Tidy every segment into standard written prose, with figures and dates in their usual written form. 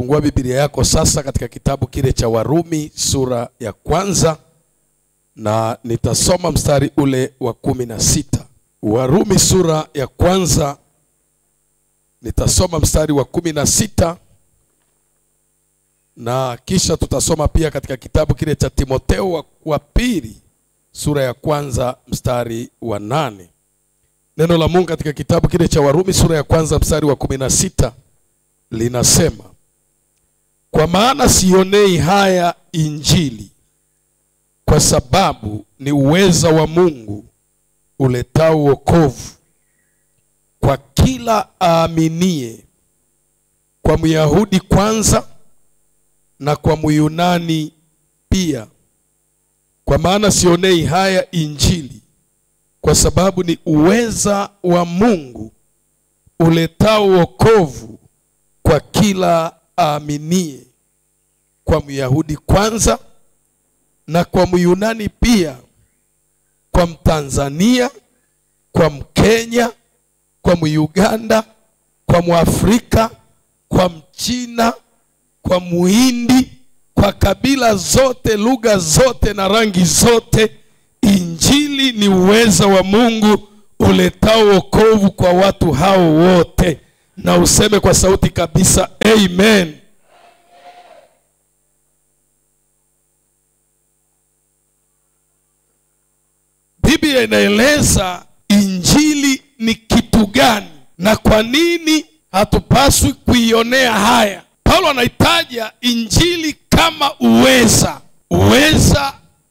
Fungua Biblia yako sasa katika kitabu kile cha Warumi sura ya 1 na nitasoma mstari ule wa 16. Warumi sura ya 1 nitasoma mstari wa 16 na kisha tutasoma pia katika kitabu kile cha Timotheo wa pili sura ya 1 mstari wa 8. Neno la Mungu katika kitabu kile cha Warumi sura ya 1 mstari wa 16 linasema: kwa maana sionei haya Injili, kwa sababu ni uweza wa Mungu uletao wokovu kwa kila aaminie, kwa Myahudi kwanza na kwa Myunani pia. Kwa maana sionei haya Injili, kwa sababu ni uweza wa Mungu uletao wokovu kwa kila aaminie, kwa Myahudi kwanza na kwa Myunani pia, kwa Mtanzania, kwa Mkenya, kwa Myuganda, kwa Mwafrika, kwa Mchina, kwa Muhindi, kwa kabila zote, lugha zote na rangi zote. Injili ni uweza wa Mungu uletao wokovu kwa watu hao wote. Na useme kwa sauti kabisa amen. Biblia inaeleza Injili ni kitu gani na kwa nini hatupaswi kuionea haya. Paulo anahitaja Injili kama uweza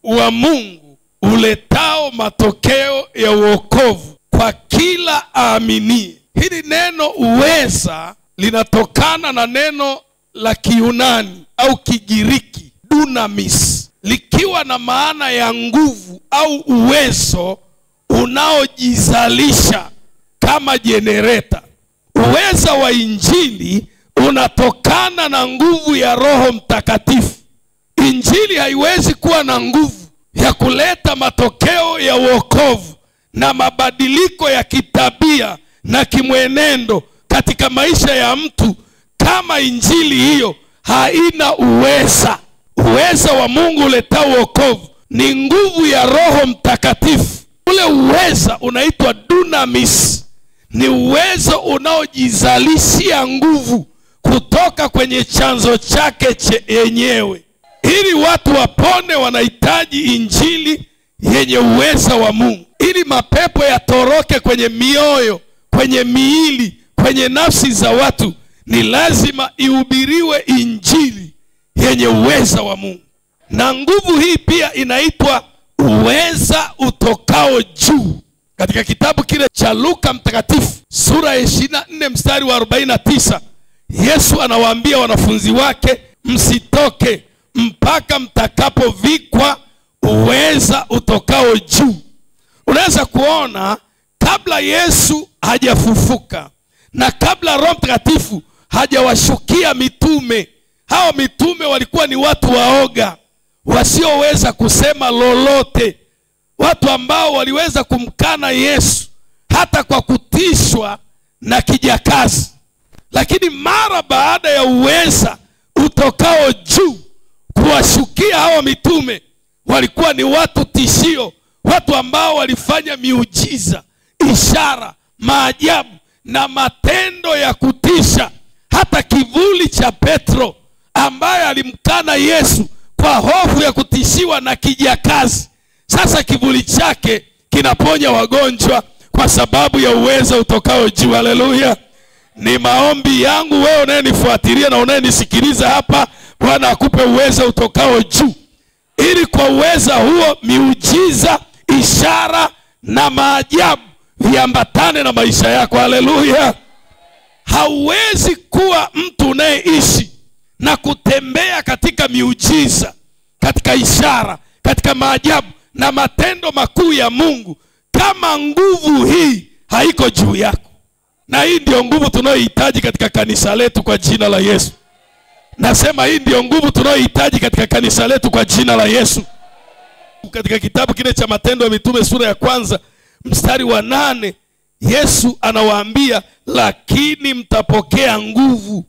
wa Mungu uletao matokeo ya wokovu kwa kila aaminie. Hili neno uweza linatokana na neno la Kiyunani au Kigiriki dunamis, likiwa na maana ya nguvu au uwezo unaojizalisha kama jenereta. Uweza wa Injili unatokana na nguvu ya Roho Mtakatifu. Injili haiwezi kuwa na nguvu ya kuleta matokeo ya wokovu na mabadiliko ya kitabia na kimwenendo katika maisha ya mtu kama Injili hiyo haina uweza. Uweza wa Mungu uletao wokovu ni nguvu ya Roho Mtakatifu. Ule uweza unaitwa dunamis. Ni uwezo unaojizalishia nguvu kutoka kwenye chanzo chake yenyewe. Ili watu wapone wanahitaji Injili yenye uweza wa Mungu. Ili mapepo yatoroke kwenye mioyo, kwenye miili, kwenye nafsi za watu, ni lazima ihubiriwe Injili yenye uweza wa Mungu. Na nguvu hii pia inaitwa uweza utokao juu. Katika kitabu kile cha Luka mtakatifu sura ya 24 mstari wa 49, Yesu anawaambia wanafunzi wake, msitoke mpaka mtakapovikwa uweza utokao juu. Unaweza kuona kabla Yesu hajafufuka na kabla Roho Mtakatifu hajawashukia mitume, hao mitume walikuwa ni watu waoga, wasioweza kusema lolote, watu ambao waliweza kumkana Yesu hata kwa kutishwa na kijakazi. Lakini mara baada ya uweza utokao juu kuwashukia hao mitume, walikuwa ni watu tishio, watu ambao walifanya miujiza, ishara, maajabu na matendo ya kutisha. Hata kivuli cha Petro ambaye alimkana Yesu kwa hofu ya kutishiwa na kijakazi, sasa kivuli chake kinaponya wagonjwa kwa sababu ya uweza utokao juu. Haleluya. Ni maombi yangu wewe unayenifuatilia na unayenisikiliza hapa, Bwana akupe uweza utokao juu, ili kwa uweza huo miujiza, ishara na maajabu viambatane na maisha yako. Haleluya. Hauwezi kuwa mtu unayeishi na kutembea katika miujiza, katika ishara, katika maajabu na matendo makuu ya Mungu kama nguvu hii haiko juu yako. Na hii ndio nguvu tunayohitaji katika kanisa letu kwa jina la Yesu. Nasema hii ndio nguvu tunayohitaji katika kanisa letu kwa jina la Yesu. Katika kitabu kile cha Matendo ya Mitume sura ya 1 mstari wa 8, Yesu anawaambia, lakini mtapokea nguvu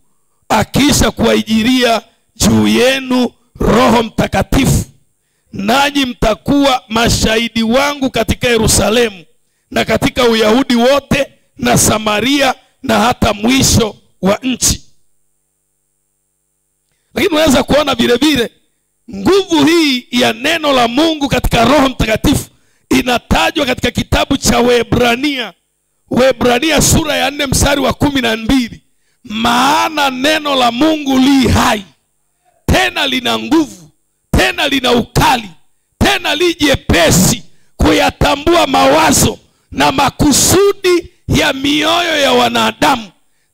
akiisha kuwaijilia juu yenu Roho Mtakatifu, nanyi mtakuwa mashahidi wangu katika Yerusalemu na katika Uyahudi wote na Samaria na hata mwisho wa nchi. Lakini unaweza kuona vile vile nguvu hii ya neno la Mungu katika Roho Mtakatifu inatajwa katika kitabu cha Waebrania sura ya 4 mstari wa 12. Maana neno la Mungu li hai, tena lina nguvu, tena lina ukali, tena li jepesi kuyatambua mawazo na makusudi ya mioyo ya wanadamu,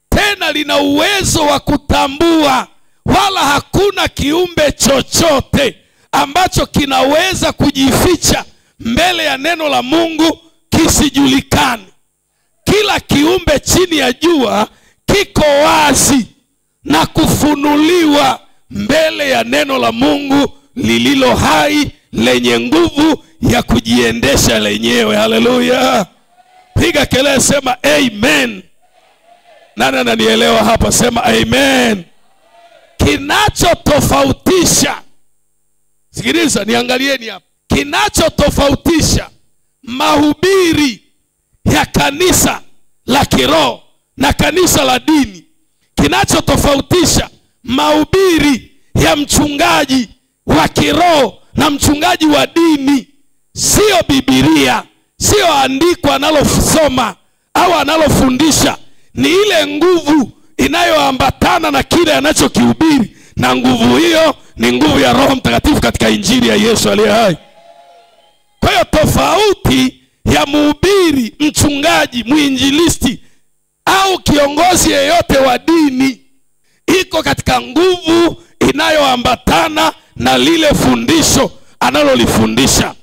tena lina uwezo wa kutambua, wala hakuna kiumbe chochote ambacho kinaweza kujificha mbele ya neno la Mungu kisijulikane. Kila kiumbe chini ya jua kiko wazi na kufunuliwa mbele ya neno la Mungu lililo hai, lenye nguvu ya kujiendesha lenyewe. Haleluya! Piga kelele, sema amen. Nani ananielewa hapa? Sema amen. Kinachotofautisha, sikiliza, niangalieni hapa. Kinachotofautisha mahubiri ya kanisa la kiroho na kanisa la dini, kinachotofautisha mahubiri ya mchungaji wa kiroho na mchungaji wa dini, sio Biblia, sio andiko analosoma au analofundisha, ni ile nguvu inayoambatana na kile anachokihubiri, na nguvu hiyo ni nguvu ya Roho Mtakatifu katika injili ya Yesu aliye hai. Kwa hiyo tofauti ya mhubiri, mchungaji, mwinjilisti au kiongozi yeyote wa dini iko katika nguvu inayoambatana na lile fundisho analolifundisha.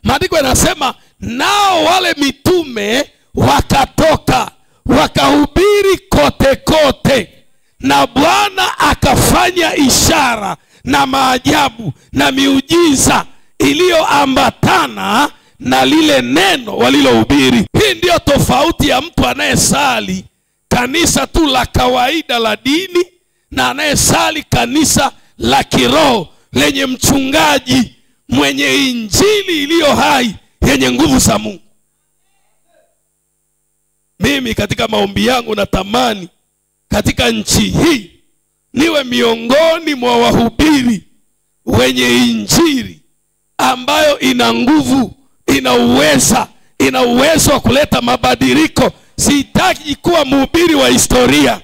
Maandiko yanasema, nao wale mitume wakatoka wakahubiri kote kote, na Bwana akafanya ishara na maajabu na miujiza iliyoambatana na lile neno walilohubiri. Hii ndio tofauti ya mtu anayesali kanisa tu la kawaida la dini na anayesali kanisa la kiroho lenye mchungaji mwenye injili iliyo hai yenye nguvu za Mungu. Mimi katika maombi yangu natamani katika nchi hii niwe miongoni mwa wahubiri wenye injili ambayo ina nguvu, ina uwezo wa kuleta mabadiliko. Sitaki kuwa mhubiri wa historia.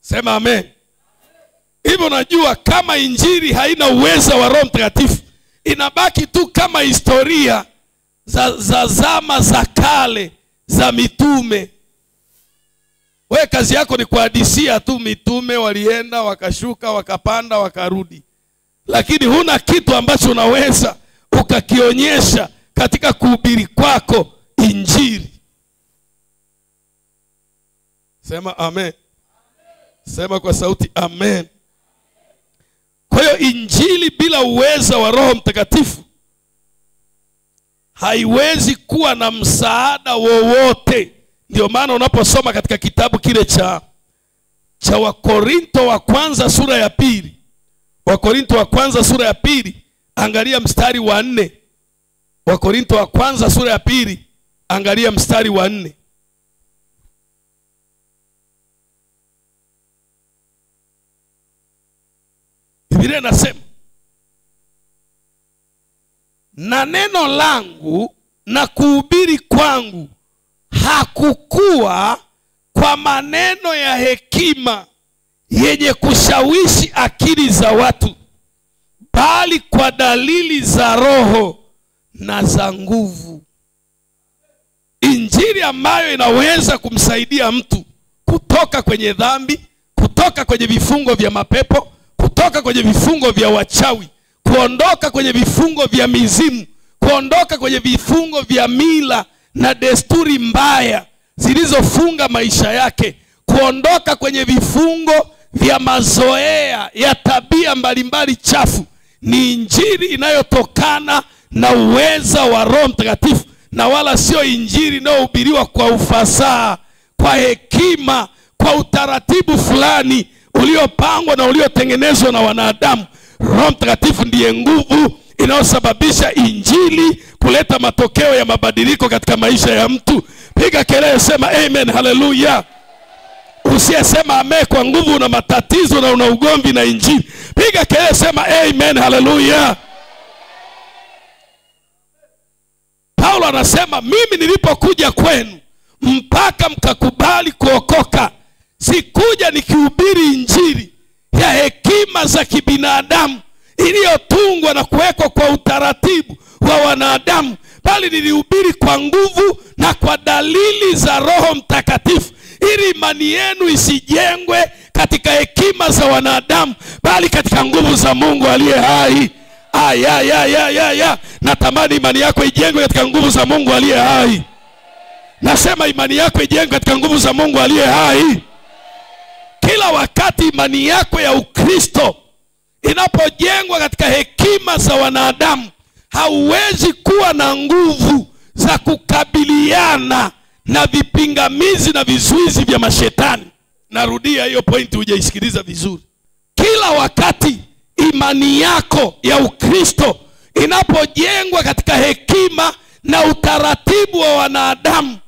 Sema amen. Hivyo najua kama injili haina uwezo wa Roho Mtakatifu, inabaki tu kama historia za zama za kale za mitume. Wewe kazi yako ni kuhadisia tu, mitume walienda, wakashuka, wakapanda, wakarudi. Lakini huna kitu ambacho unaweza ukakionyesha katika kuhubiri kwako injili. Sema amen. Sema kwa sauti amen. Kwa hiyo injili bila uwezo wa Roho Mtakatifu haiwezi kuwa na msaada wowote. Ndio maana unaposoma katika kitabu kile cha Wakorinto wa kwanza sura ya 2, Wakorinto wa kwanza sura ya 2, angalia mstari wa 4. Wakorinto wa kwanza sura ya 2, angalia mstari wa 4. Biblia inasema, na neno langu na kuhubiri kwangu hakukuwa kwa maneno ya hekima yenye kushawishi akili za watu, bali kwa dalili za Roho na za nguvu. Injili ambayo inaweza kumsaidia mtu kutoka kwenye dhambi, kutoka kwenye vifungo vya mapepo, kutoka kwenye vifungo vya wachawi, kuondoka kwenye vifungo vya mizimu, kuondoka kwenye vifungo vya mila na desturi mbaya zilizofunga maisha yake, kuondoka kwenye vifungo vya mazoea ya tabia mbalimbali chafu. Ni injili inayotokana na uweza wa Roho Mtakatifu, na wala sio injili inayohubiriwa kwa ufasaha, kwa hekima, kwa utaratibu fulani uliopangwa na uliotengenezwa na wanadamu. Roho Mtakatifu ndiye nguvu inayosababisha injili kuleta matokeo ya mabadiliko katika maisha ya mtu. Piga kelele, sema amen, haleluya. Usiyesema amen kwa nguvu una matatizo na una ugomvi na injili. Piga kelele, sema amen, haleluya. Paulo anasema, mimi nilipokuja kwenu mpaka mkakubali kuokoka, sikuja nikihubiri injili ya hekima za kibinadamu iliyotungwa na kuwekwa kwa utaratibu wa wanadamu, bali nilihubiri kwa nguvu na kwa dalili za Roho Mtakatifu, ili imani yenu isijengwe katika hekima za wanadamu, bali katika nguvu za Mungu aliye hai. Natamani imani yako ijengwe katika nguvu za Mungu aliye hai. Nasema imani yako ijengwe katika nguvu za Mungu aliye hai. Kila wakati imani yako ya Ukristo inapojengwa katika hekima za wanadamu, hauwezi kuwa na nguvu za kukabiliana na vipingamizi na vizuizi vya mashetani. Narudia hiyo pointi hujaisikiliza vizuri. Kila wakati imani yako ya Ukristo inapojengwa katika hekima na utaratibu wa wanadamu,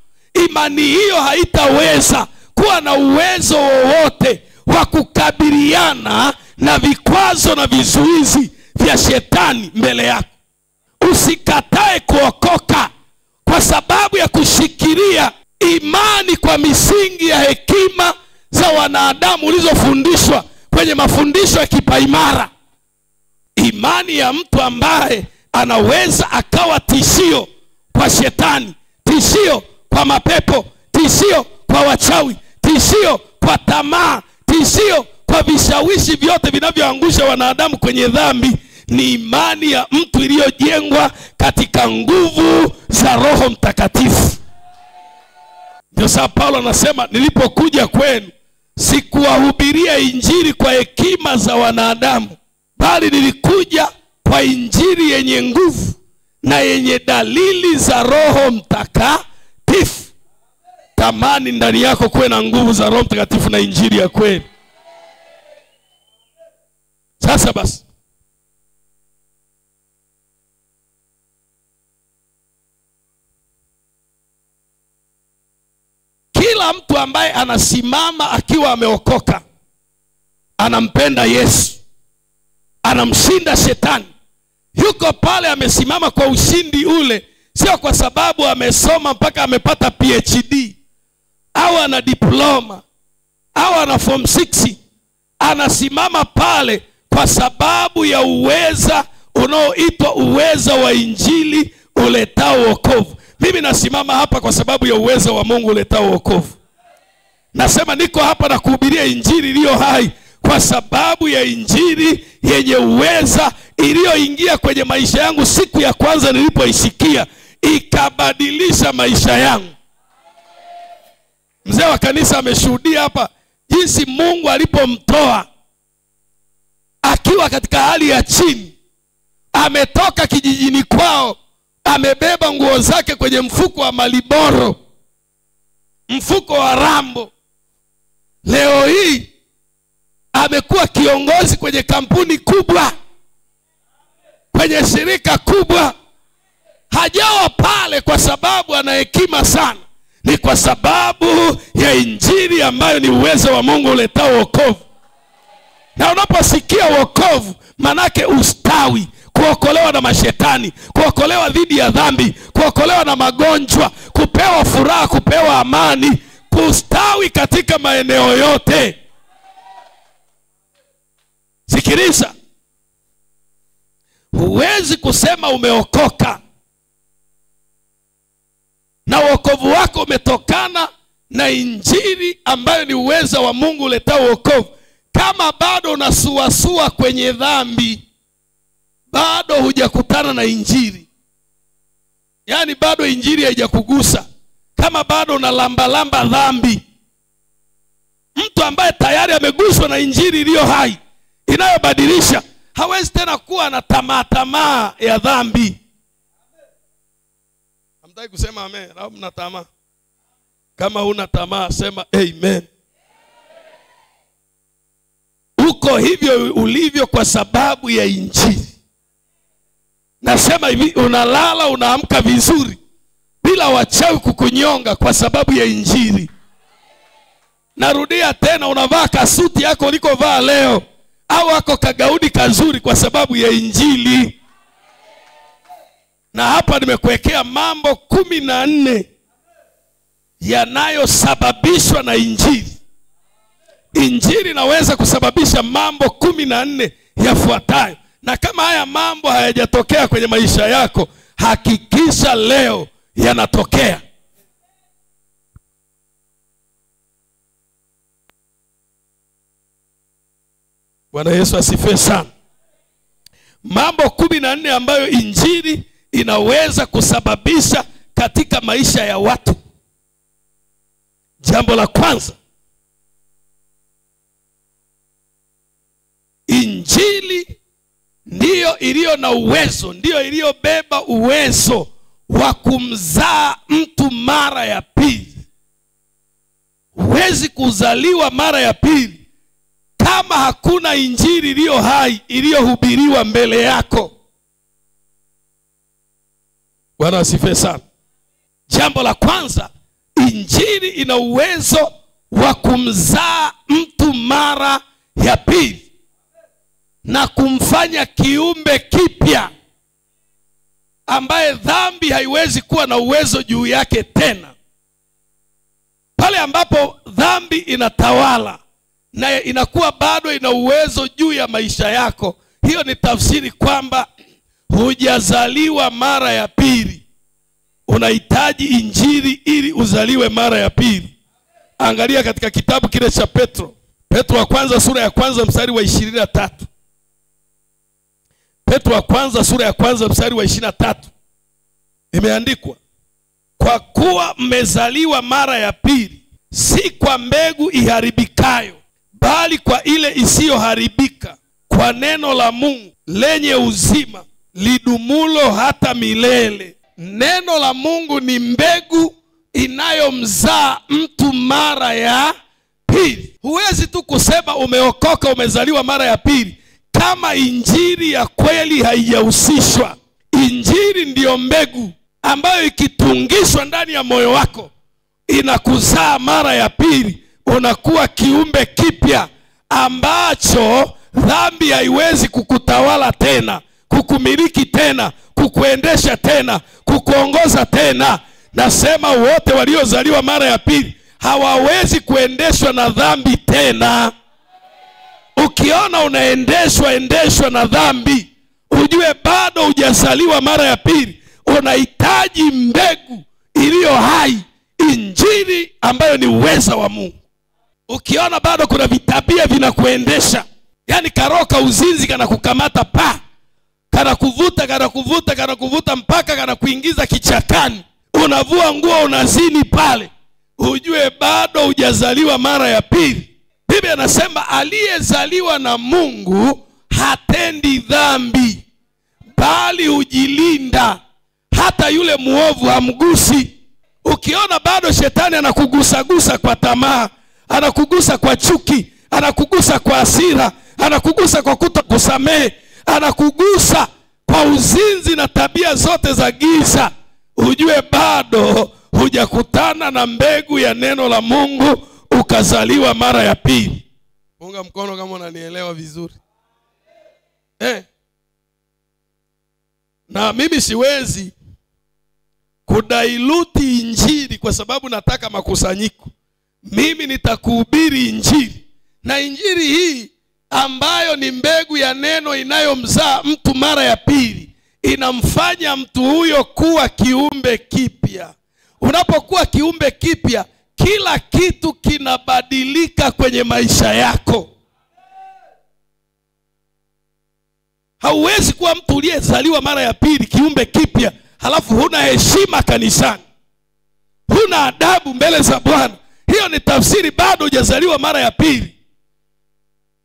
imani hiyo haitaweza kuwa na uwezo wowote wa kukabiliana na vikwazo na vizuizi vya shetani mbele yako. Usikatae kuokoka kwa sababu ya kushikilia imani kwa misingi ya hekima za wanadamu ulizofundishwa kwenye mafundisho ya kipaimara. Imani ya mtu ambaye anaweza akawa tishio kwa shetani, tishio kwa mapepo, tishio kwa wachawi, tishio kwa tamaa, tishio kwa vishawishi vyote vinavyoangusha wanadamu kwenye dhambi, ni imani ya mtu iliyojengwa katika nguvu za Roho Mtakatifu. Ndio sababu Paulo anasema, nilipokuja kwenu sikuwahubiria injili kwa hekima za wanadamu, bali nilikuja kwa injili yenye nguvu na yenye dalili za Roho Mtakatifu. Tamani ndani yako kuwe na nguvu za Roho Mtakatifu na injili ya kweli. Sasa basi, kila mtu ambaye anasimama akiwa ameokoka, anampenda Yesu, anamshinda shetani, yuko pale amesimama kwa ushindi ule, sio kwa sababu amesoma mpaka amepata PhD au ana diploma au ana form 6. Anasimama pale kwa sababu ya uweza unaoitwa uweza wa injili uletao wokovu. Mimi nasimama hapa kwa sababu ya uweza wa Mungu uletao wokovu. Nasema niko hapa na kuhubiria injili iliyo hai kwa sababu ya injili yenye uweza iliyoingia kwenye maisha yangu siku ya kwanza nilipoisikia, ikabadilisha maisha yangu. Mzee wa kanisa ameshuhudia hapa jinsi Mungu alipomtoa akiwa katika hali ya chini. Ametoka kijijini kwao, amebeba nguo zake kwenye mfuko wa Maliboro, mfuko wa Rambo. Leo hii amekuwa kiongozi kwenye kampuni kubwa, kwenye shirika kubwa. Hajawa pale kwa sababu ana hekima sana, ni kwa sababu ya injili ambayo ni uwezo wa Mungu uletao wokovu. Na unaposikia wokovu, manake ustawi, kuokolewa na mashetani, kuokolewa dhidi ya dhambi, kuokolewa na magonjwa, kupewa furaha, kupewa amani, kustawi katika maeneo yote. Sikiliza, huwezi kusema umeokoka na wokovu wako umetokana na injili ambayo ni uwezo wa Mungu uletao wokovu, kama bado unasuasua kwenye dhambi. Bado hujakutana na injili. Yaani bado injili haijakugusa. Kama bado unalambalamba dhambi. Mtu ambaye tayari ameguswa na injili iliyo hai, inayobadilisha, hawezi tena kuwa na tamaa ya dhambi. Hamtaki kusema amen? Au mna tamaa? Kama huna tamaa sema amen. uko hivyo ulivyo kwa sababu ya injili. Nasema hivi, unalala unaamka vizuri bila wachawi kukunyonga kwa sababu ya injili. Narudia tena, unavaa kasuti yako ulikovaa leo au wako kagaudi kazuri kwa sababu ya injili. Na hapa nimekuwekea mambo 14 yanayosababishwa na injili. Injili inaweza kusababisha mambo 14 yafuatayo. Na kama haya mambo hayajatokea kwenye maisha yako, hakikisha leo yanatokea. Bwana Yesu asifiwe sana. Mambo 14 ambayo injili inaweza kusababisha katika maisha ya watu. Jambo la kwanza, injili ndiyo iliyo na uwezo, ndiyo iliyobeba uwezo wa kumzaa mtu mara ya pili. Huwezi kuzaliwa mara ya pili kama hakuna injili iliyo hai iliyohubiriwa mbele yako. Bwana asifiwe sana. Jambo la kwanza, injili ina uwezo wa kumzaa mtu mara ya pili na kumfanya kiumbe kipya ambaye dhambi haiwezi kuwa na uwezo juu yake tena. Pale ambapo dhambi inatawala na inakuwa bado ina uwezo juu ya maisha yako, hiyo ni tafsiri kwamba hujazaliwa mara ya pili. Unahitaji injili ili uzaliwe mara ya pili. Angalia katika kitabu kile cha Petro wa kwanza sura ya kwanza mstari wa 23. Petro wa kwanza sura ya kwanza mstari wa 23. Imeandikwa, kwa kuwa mmezaliwa mara ya pili, si kwa mbegu iharibikayo, bali kwa ile isiyoharibika, kwa neno la Mungu lenye uzima lidumulo hata milele. Neno la Mungu ni mbegu inayomzaa mtu mara ya pili. Huwezi tu kusema umeokoka, umezaliwa mara ya pili kama injili ya kweli haijahusishwa. Injili ndiyo mbegu ambayo ikitungishwa ndani ya moyo wako inakuzaa mara ya pili. Unakuwa kiumbe kipya ambacho dhambi haiwezi kukutawala tena, kukumiliki tena, kukuendesha tena, kukuongoza tena. Nasema wote waliozaliwa mara ya pili hawawezi kuendeshwa na dhambi tena. Ukiona unaendeshwa na dhambi, ujue bado hujazaliwa mara ya pili. Unahitaji mbegu iliyo hai, injili ambayo ni uweza wa Mungu. Ukiona bado kuna vitabia vinakuendesha, yani karoka uzinzi kana kukamata kana kuvuta mpaka kana kuingiza kichakani, unavua nguo unazini pale, ujue bado hujazaliwa mara ya pili. Biblia inasema aliyezaliwa na Mungu hatendi dhambi, bali hujilinda, hata yule muovu hamgusi. Ukiona bado shetani anakugusa kwa tamaa, anakugusa kwa chuki, anakugusa kwa hasira, anakugusa kwa kutokusamehe, anakugusa kwa uzinzi na tabia zote za giza, ujue bado hujakutana na mbegu ya neno la Mungu ukazaliwa mara ya pili. Punga mkono kama unanielewa vizuri. Na mimi siwezi kudailuti injili kwa sababu nataka makusanyiko. Mimi nitakuhubiri injili, na injili hii ambayo ni mbegu ya neno inayomzaa mtu mara ya pili inamfanya mtu huyo kuwa kiumbe kipya. Unapokuwa kiumbe kipya, kila kitu kinabadilika kwenye maisha yako. Hauwezi kuwa mtu uliyezaliwa mara ya pili, kiumbe kipya, halafu huna heshima kanisani, huna adabu mbele za Bwana. Hiyo ni tafsiri bado hujazaliwa mara ya pili.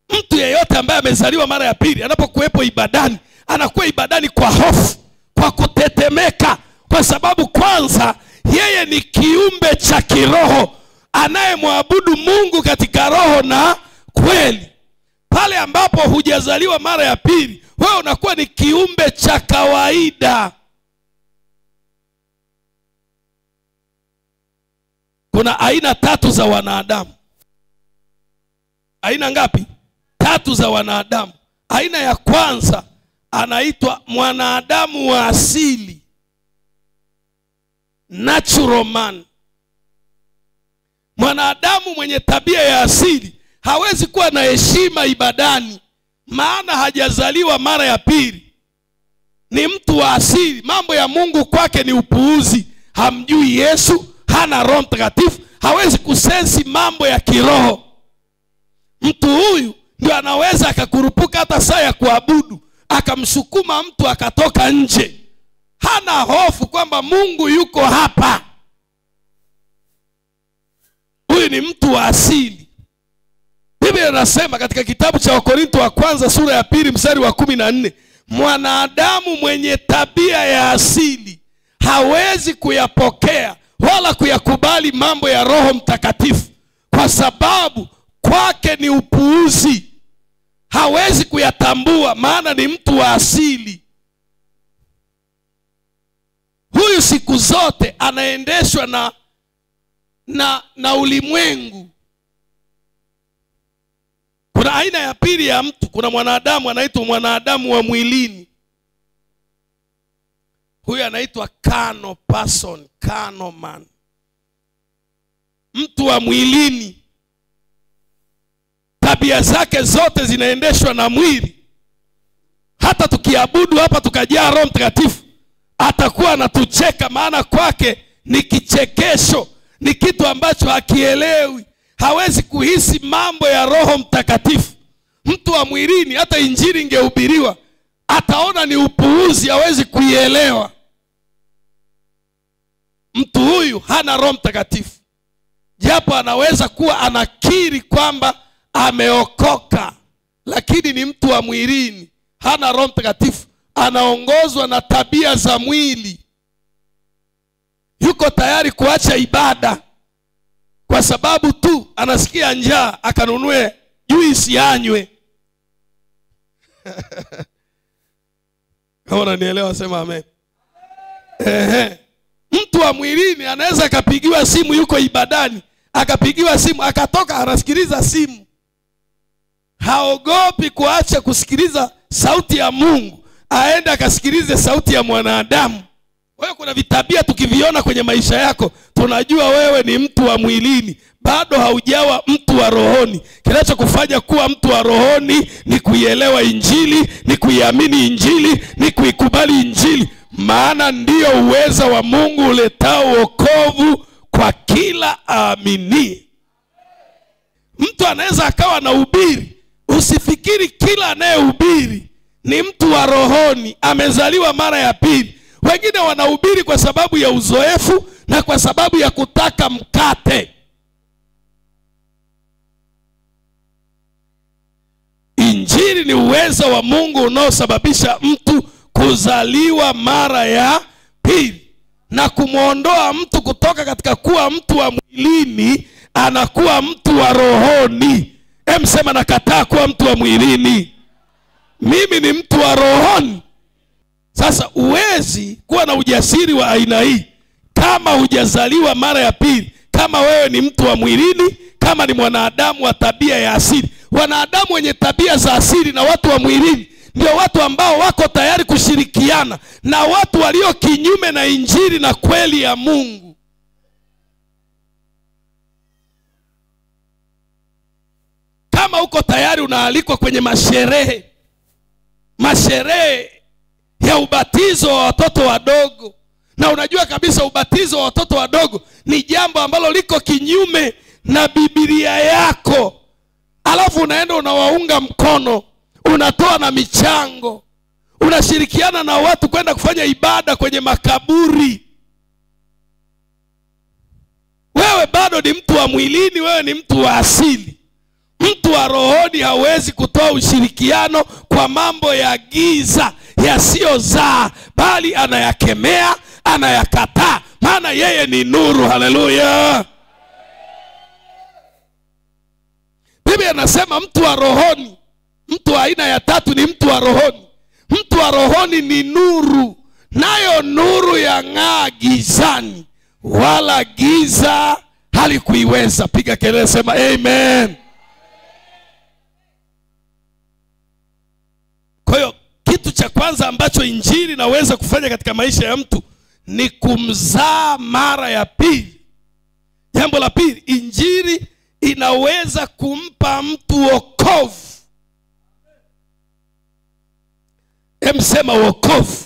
Mtu yeyote ambaye amezaliwa mara ya pili anapokuwepo ibadani, anakuwa ibadani kwa hofu, kwa kutetemeka, kwa sababu kwanza yeye ni kiumbe cha kiroho anayemwabudu Mungu katika roho na kweli. Pale Pale ambapo hujazaliwa mara ya pili, wewe unakuwa ni kiumbe cha kawaida. Kuna aina 3 za wanadamu. Aina ngapi? 3 za wanadamu. Aina ya kwanza anaitwa mwanadamu wa asili, natural man. Mwanadamu mwenye tabia ya asili hawezi kuwa na heshima ibadani, maana hajazaliwa mara ya pili. Ni mtu wa asili. Mambo ya Mungu kwake ni upuuzi. Hamjui Yesu, hana Roho Mtakatifu, hawezi kusensi mambo ya kiroho. Mtu huyu ndio anaweza akakurupuka hata saa ya kuabudu, akamsukuma mtu akatoka nje. Hana hofu kwamba Mungu yuko hapa. Huyu ni mtu wa asili. Biblia inasema katika kitabu cha Wakorintho wa kwanza sura ya 2 mstari wa 14, mwanadamu mwenye tabia ya asili hawezi kuyapokea wala kuyakubali mambo ya Roho Mtakatifu, kwa sababu kwake ni upuuzi. Hawezi kuyatambua, maana ni mtu wa asili. Huyu siku zote anaendeshwa na ulimwengu. Kuna aina ya pili ya mtu. Kuna mwanadamu anaitwa mwanadamu wa mwilini. Huyu anaitwa carnal person, carnal man. Mtu wa mwilini. Tabia zake zote zinaendeshwa na mwili. Hata tukiabudu hapa tukajaa Roho Mtakatifu, atakuwa anatucheka, maana kwake ni kichekesho. Ni kitu ambacho hakielewi. Hawezi kuhisi mambo ya Roho Mtakatifu. Mtu wa mwilini, hata injili ingehubiriwa, ataona ni upuuzi, hawezi kuielewa. Mtu huyu hana Roho Mtakatifu, japo anaweza kuwa anakiri kwamba ameokoka, lakini ni mtu wa mwilini, hana Roho Mtakatifu, anaongozwa na tabia za mwili. Yuko tayari kuacha ibada kwa sababu tu anasikia njaa akanunue juisi anywe. Kama unanielewa sema amen. Mtu wa mwilini anaweza akapigiwa simu, yuko ibadani, akapigiwa simu akatoka anasikiliza simu. Haogopi kuacha kusikiliza sauti ya Mungu, aende akasikilize sauti ya mwanadamu. Wewe kuna vitabia tukiviona kwenye maisha yako, tunajua wewe ni mtu wa mwilini, bado haujawa mtu wa rohoni. Kinachokufanya kuwa mtu wa rohoni ni kuielewa injili, ni kuiamini injili, ni kuikubali injili, maana ndiyo uweza wa Mungu uletao wokovu kwa kila aamini. Mtu anaweza akawa na ubiri. Usifikiri kila anayehubiri ni mtu wa rohoni, amezaliwa mara ya pili. Wengine wanahubiri kwa sababu ya uzoefu na kwa sababu ya kutaka mkate. Injili ni uwezo wa Mungu unaosababisha mtu kuzaliwa mara ya pili na kumuondoa mtu kutoka katika kuwa mtu wa mwilini, anakuwa mtu wa rohoni. Sema nakataa kuwa mtu wa mwilini, mimi ni mtu wa rohoni. Sasa uwezi kuwa na ujasiri wa aina hii kama hujazaliwa mara ya pili, kama wewe ni mtu wa mwilini, kama ni mwanadamu wa tabia ya asili. Wanadamu wenye tabia za asili na watu wa mwilini ndio watu ambao wako tayari kushirikiana na watu walio kinyume na injili na kweli ya Mungu. Kama uko tayari unaalikwa kwenye masherehe ya ubatizo wa watoto wadogo, na unajua kabisa ubatizo wa watoto wadogo ni jambo ambalo liko kinyume na Biblia yako, alafu unaenda unawaunga mkono, unatoa na michango, unashirikiana na watu kwenda kufanya ibada kwenye makaburi, wewe bado ni mtu wa mwilini, wewe ni mtu wa asili. Mtu wa rohoni hawezi kutoa ushirikiano kwa mambo ya giza yasiyozaa, bali anayakemea, anayakataa, maana yeye ni nuru. Haleluya. Biblia inasema mtu wa rohoni aina ya tatu ni mtu wa rohoni. Mtu wa rohoni ni nuru, nayo nuru yang'aa gizani, wala giza halikuiweza. Piga kelele, sema amen. Kwa hiyo kitu cha kwanza ambacho injili inaweza kufanya katika maisha ya mtu ni kumzaa mara ya pili. Jambo la pili, injili inaweza kumpa mtu wokovu. Sema wokovu.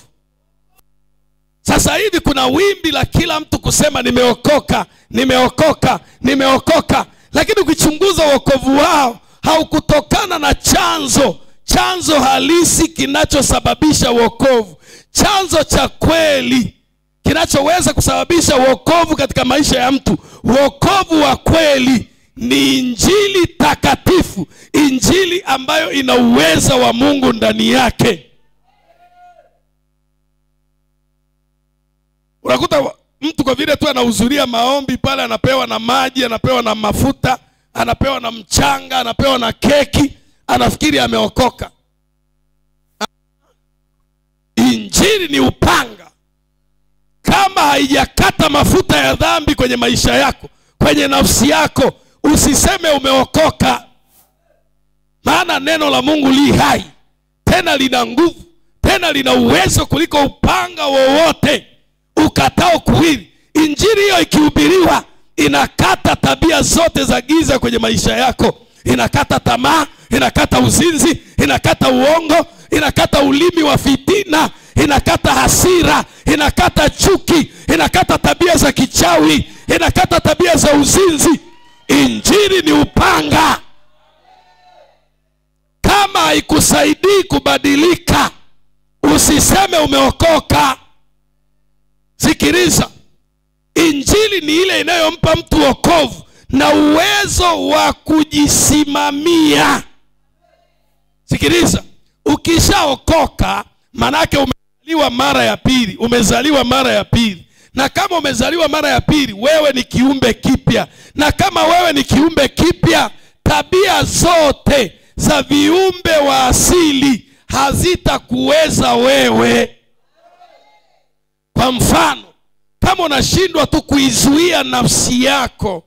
Sasa hivi kuna wimbi la kila mtu kusema nimeokoka, nimeokoka, nimeokoka. Lakini ukichunguza wokovu wao haukutokana na chanzo halisi kinachosababisha wokovu. Chanzo cha kweli kinachoweza kusababisha wokovu katika maisha ya mtu, wokovu wa kweli, ni injili takatifu, injili ambayo ina uweza wa Mungu ndani yake. Unakuta mtu kwa vile tu anahudhuria maombi pale, anapewa na maji, anapewa na mafuta, anapewa na mchanga, anapewa na keki, anafikiri ameokoka. Injili ni upanga. Kama haijakata mafuta ya dhambi kwenye maisha yako, kwenye nafsi yako, usiseme umeokoka. Maana neno la Mungu li hai, tena lina nguvu, tena lina uwezo kuliko upanga wowote ukatao kuwili. Injili hiyo ikihubiriwa inakata tabia zote za giza kwenye maisha yako. Inakata tamaa, inakata uzinzi, inakata uongo, inakata ulimi wa fitina, inakata hasira, inakata chuki, inakata tabia za kichawi, inakata tabia za uzinzi. Injili ni upanga. Kama haikusaidii kubadilika, usiseme umeokoka. Sikiliza, injili ni ile inayompa mtu wokovu na uwezo wa kujisimamia. Sikiliza, ukishaokoka manake umezaliwa mara ya pili, umezaliwa mara ya pili. Na kama umezaliwa mara ya pili, wewe ni kiumbe kipya. Na kama wewe ni kiumbe kipya, tabia zote za viumbe wa asili hazitakuweza wewe. Kwa mfano, kama unashindwa tu kuizuia nafsi yako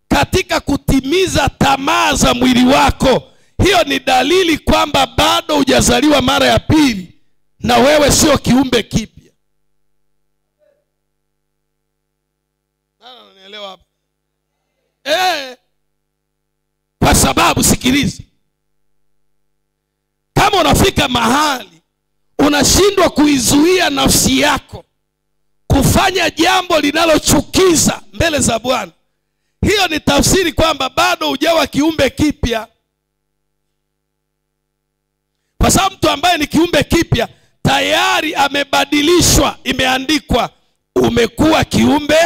katika kutimiza tamaa za mwili wako, hiyo ni dalili kwamba bado hujazaliwa mara ya pili na wewe sio kiumbe kipya. Unanielewa hapa? Kwa sababu sikiliza, kama unafika mahali unashindwa kuizuia nafsi yako kufanya jambo linalochukiza mbele za Bwana, hiyo ni tafsiri kwamba bado hujawa kiumbe kipya. Kwa sababu mtu ambaye ni kiumbe kipya tayari amebadilishwa. Imeandikwa umekuwa kiumbe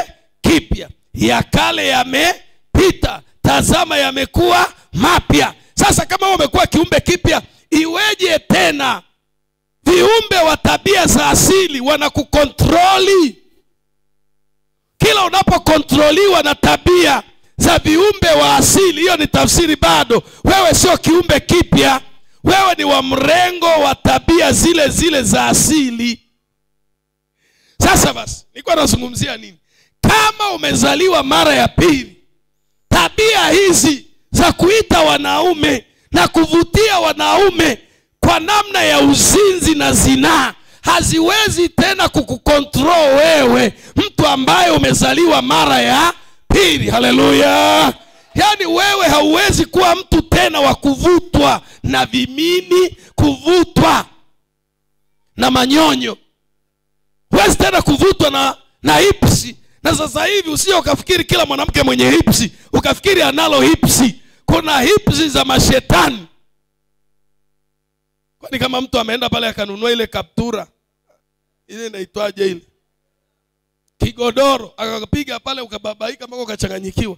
kipya, ya kale yamepita, tazama yamekuwa mapya. Sasa kama umekuwa kiumbe kipya, iweje tena viumbe wa tabia za asili wanakukontroli? Kila unapokontroliwa na tabia za viumbe wa asili, hiyo ni tafsiri bado wewe sio kiumbe kipya. Wewe ni wa mrengo wa tabia zile zile za asili. Sasa basi, nilikuwa nazungumzia nini? Kama umezaliwa mara ya pili, tabia hizi za kuita wanaume na kuvutia wanaume kwa namna ya uzinzi na zinaa haziwezi tena kukukontrol wewe, mtu ambaye umezaliwa mara ya pili. Haleluya! Yaani wewe hauwezi kuwa mtu tena wa kuvutwa na vimini, kuvutwa na manyonyo. Huwezi tena kuvutwa na hipsi. Na sasa hivi usije ukafikiri kila mwanamke mwenye hipsi ukafikiri analo hipsi. Kuna hipsi za mashetani. Kwani kama mtu ameenda pale akanunua ile kaptura, ile inaitwaje ile, kigodoro, akapiga pale ukababaika mpaka ukachanganyikiwa,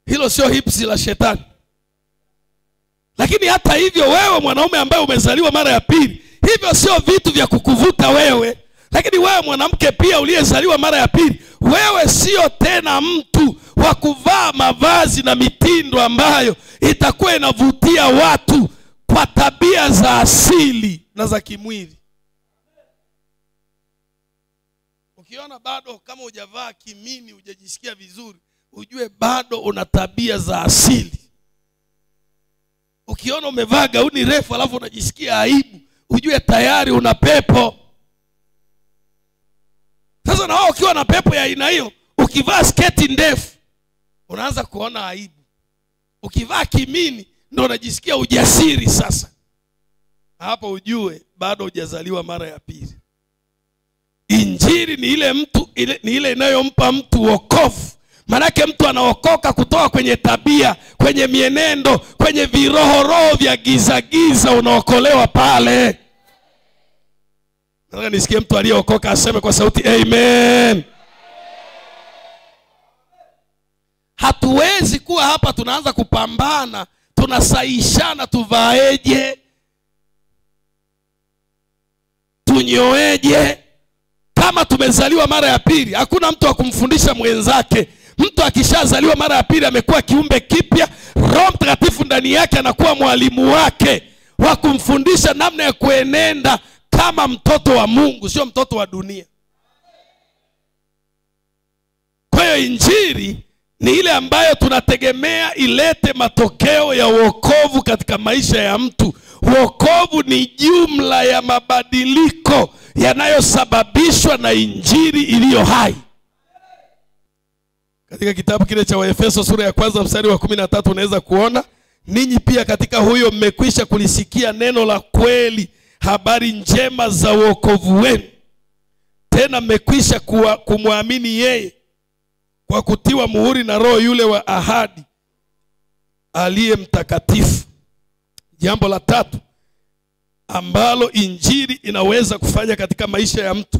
hilo sio hipsi la shetani. Lakini hata hivyo, wewe mwanaume ambaye umezaliwa mara ya pili, hivyo sio vitu vya kukuvuta wewe. Lakini wewe mwanamke pia uliyezaliwa mara ya pili, wewe sio tena mtu wa kuvaa mavazi na mitindo ambayo itakuwa inavutia watu kwa tabia za asili na za kimwili. Ukiona bado kama hujavaa kimini, hujajisikia vizuri, ujue bado una tabia za asili. Ukiona umevaa gauni refu alafu unajisikia aibu, ujue tayari una pepo. Sasa na wao ukiwa na pepo ya aina hiyo, ukivaa sketi ndefu unaanza kuona aibu. Ukivaa kimini ndio unajisikia ujasiri sasa. Hapo ujue bado hujazaliwa mara ya pili. Injili ni ile inayompa mtu wokovu. Manake mtu anaokoka kutoka kwenye tabia, kwenye mienendo, kwenye viroho vya giza giza, unaokolewa pale. Nataka nisikie mtu aliyeokoka aseme kwa sauti amen. Hatuwezi kuwa hapa tunaanza kupambana, tunasaishana tuvaeje, tunyoeje. Kama tumezaliwa mara ya pili, hakuna mtu wa kumfundisha mwenzake. Mtu akishazaliwa mara ya pili amekuwa kiumbe kipya. Roho Mtakatifu ndani yake anakuwa mwalimu wake wa kumfundisha namna ya kuenenda kama mtoto wa Mungu, sio mtoto wa dunia. Kwa hiyo injili ni ile ambayo tunategemea ilete matokeo ya wokovu katika maisha ya mtu. Wokovu ni jumla ya mabadiliko yanayosababishwa na injili iliyo hai. Katika kitabu kile cha Waefeso sura ya 1 mstari wa 13 unaweza kuona, ninyi pia katika huyo mmekwisha kulisikia neno la kweli, habari njema za wokovu wenu. Tena mmekwisha kumwamini yeye kwa kutiwa muhuri na Roho yule wa ahadi, aliye mtakatifu. Jambo la tatu ambalo injili inaweza kufanya katika maisha ya mtu,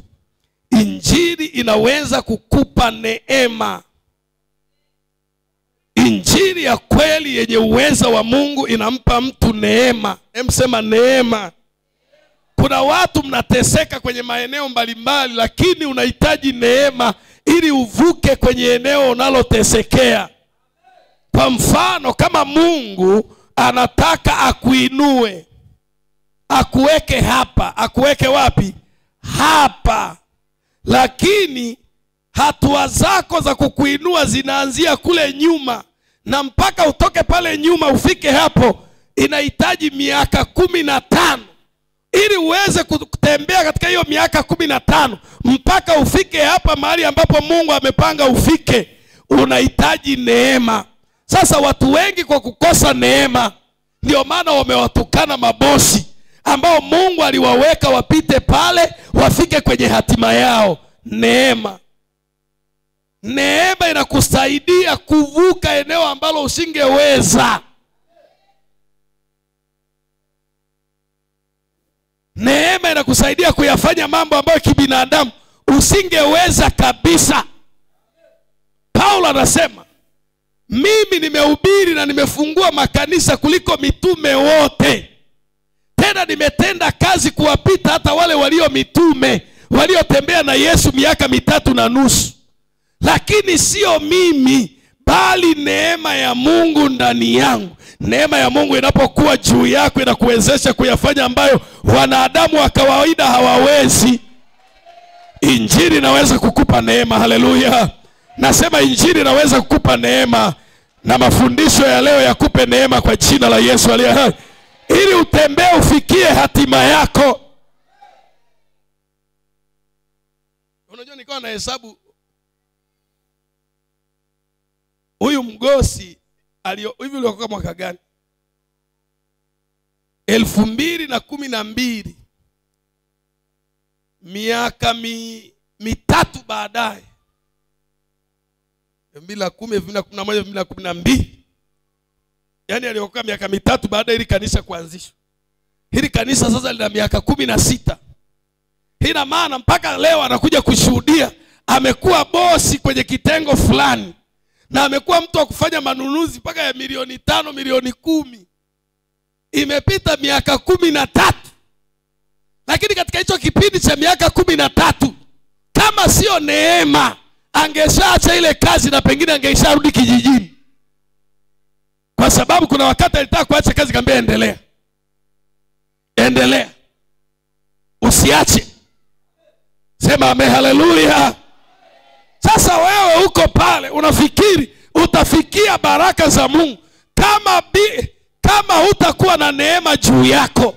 injili inaweza kukupa neema. Injili ya kweli yenye uweza wa Mungu inampa mtu neema. Sema neema. Kuna watu mnateseka kwenye maeneo mbalimbali, lakini unahitaji neema ili uvuke kwenye eneo unalotesekea. Kwa mfano, kama Mungu anataka akuinue, akuweke hapa, akuweke wapi? Hapa. Lakini hatua zako za kukuinua zinaanzia kule nyuma, na mpaka utoke pale nyuma ufike hapo inahitaji miaka 15. Ili uweze kutembea katika hiyo miaka 15 mpaka ufike hapa mahali ambapo Mungu amepanga ufike, unahitaji neema. Sasa watu wengi kwa kukosa neema, ndio maana wamewatukana mabosi ambao Mungu aliwaweka wapite pale wafike kwenye hatima yao. Neema. Neema inakusaidia kuvuka eneo ambalo usingeweza. Neema inakusaidia kuyafanya mambo ambayo kibinadamu usingeweza kabisa. Paulo anasema, mimi nimehubiri na nimefungua makanisa kuliko mitume wote. Tena nimetenda kazi kuwapita hata wale walio mitume, waliotembea na Yesu miaka 3.5. Lakini sio mimi, bali neema ya Mungu ndani yangu. Neema ya Mungu inapokuwa juu yako inakuwezesha kuyafanya ambayo wanadamu wa kawaida hawawezi. Injili inaweza kukupa neema. Haleluya. Nasema injili inaweza kukupa neema, na mafundisho ya leo yakupe neema kwa jina la Yesu aliye hai, ili utembee ufikie hatima yako. Unajua nilikuwa na hesabu, huyu mgosi hivi uliokoka mwaka gani? 2012. Miaka mitatu baadaye, 2010, 2011, 2012. Yaani aliokoka miaka mitatu baada ili kanisa kuanzishwa. Hili kanisa sasa lina miaka 16. Ina maana mpaka leo anakuja kushuhudia amekuwa bosi kwenye kitengo fulani, na amekuwa mtu wa kufanya manunuzi mpaka ya milioni 5, milioni 10. Imepita miaka 13. Lakini katika hicho kipindi cha miaka 13, kama sio neema, angeshaacha ile kazi na pengine angesharudi kijijini. Kwa sababu kuna wakati alitaka kuacha kazi, kaambia endelea. endelea, usiache. Sema amen, haleluya. Sasa wewe uko pale unafikiri utafikia baraka za Mungu kama hutakuwa na neema juu yako.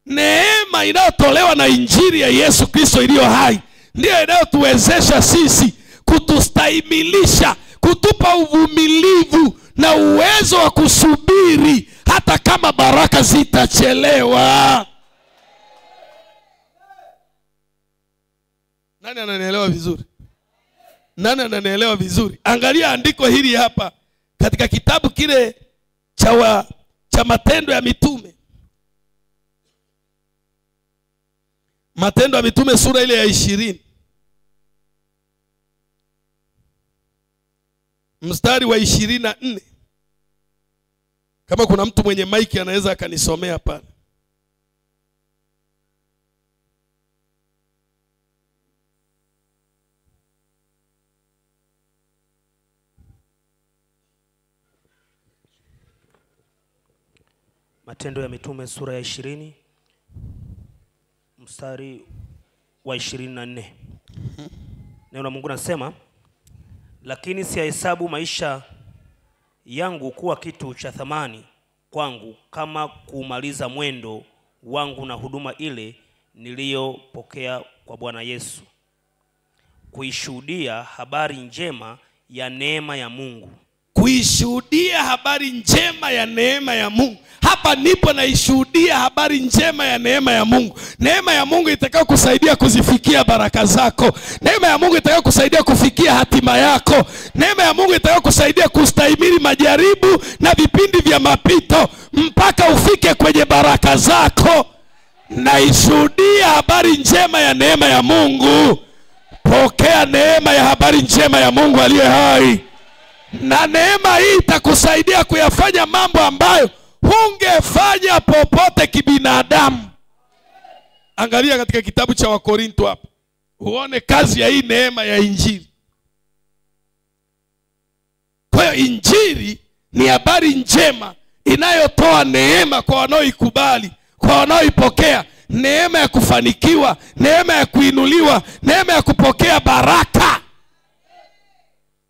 Neema inayotolewa na injili ya Yesu Kristo iliyo hai ndiyo inayotuwezesha sisi, kutustahimilisha, kutupa uvumilivu na uwezo wa kusubiri hata kama baraka zitachelewa. Nani ananielewa vizuri? Nani ananielewa vizuri? Angalia andiko hili hapa katika kitabu kile cha Matendo ya Mitume. Matendo ya Mitume sura ile ya 20. Mstari wa 24. Kama kuna mtu mwenye maiki anaweza akanisomea pale. Matendo ya Mitume sura ya 20 mstari wa 24. Neno la Mungu nasema, lakini siyahesabu maisha yangu kuwa kitu cha thamani kwangu, kama kumaliza mwendo wangu na huduma ile niliyopokea kwa Bwana Yesu, kuishuhudia habari njema ya neema ya Mungu. Kuishuhudia habari njema ya neema ya Mungu. Hapa nipo naishuhudia habari njema ya neema ya Mungu. Neema ya Mungu itakao kusaidia kuzifikia baraka zako. Neema ya Mungu itakao kusaidia kufikia hatima yako. Neema ya Mungu itakao kusaidia kustahimili majaribu na vipindi vya mapito mpaka ufike kwenye baraka zako. Naishuhudia habari njema ya neema ya Mungu. Pokea neema ya habari njema ya Mungu aliye hai. Na neema hii itakusaidia kuyafanya mambo ambayo hungefanya popote kibinadamu. Angalia katika kitabu cha Wakorinto hapa, uone kazi ya hii neema ya injili. Kwa hiyo injili ni habari njema inayotoa neema kwa wanaoikubali, kwa wanaoipokea. Neema ya kufanikiwa, neema ya kuinuliwa, neema ya kupokea baraka.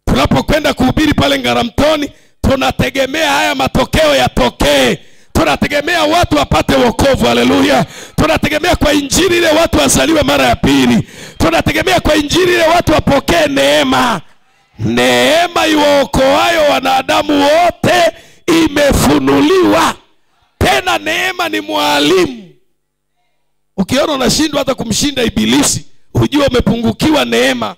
Tunapokwenda kuhubiri pale Ngaramtoni, tunategemea haya matokeo yatokee. Tunategemea watu wapate wokovu, haleluya. Tunategemea kwa injili ile watu wazaliwe mara ya pili. Tunategemea kwa injili ile watu wapokee neema. Neema iwaokoayo wanadamu wote imefunuliwa. Tena neema ni mwalimu. Ukiona unashindwa hata kumshinda ibilisi, ujue umepungukiwa neema.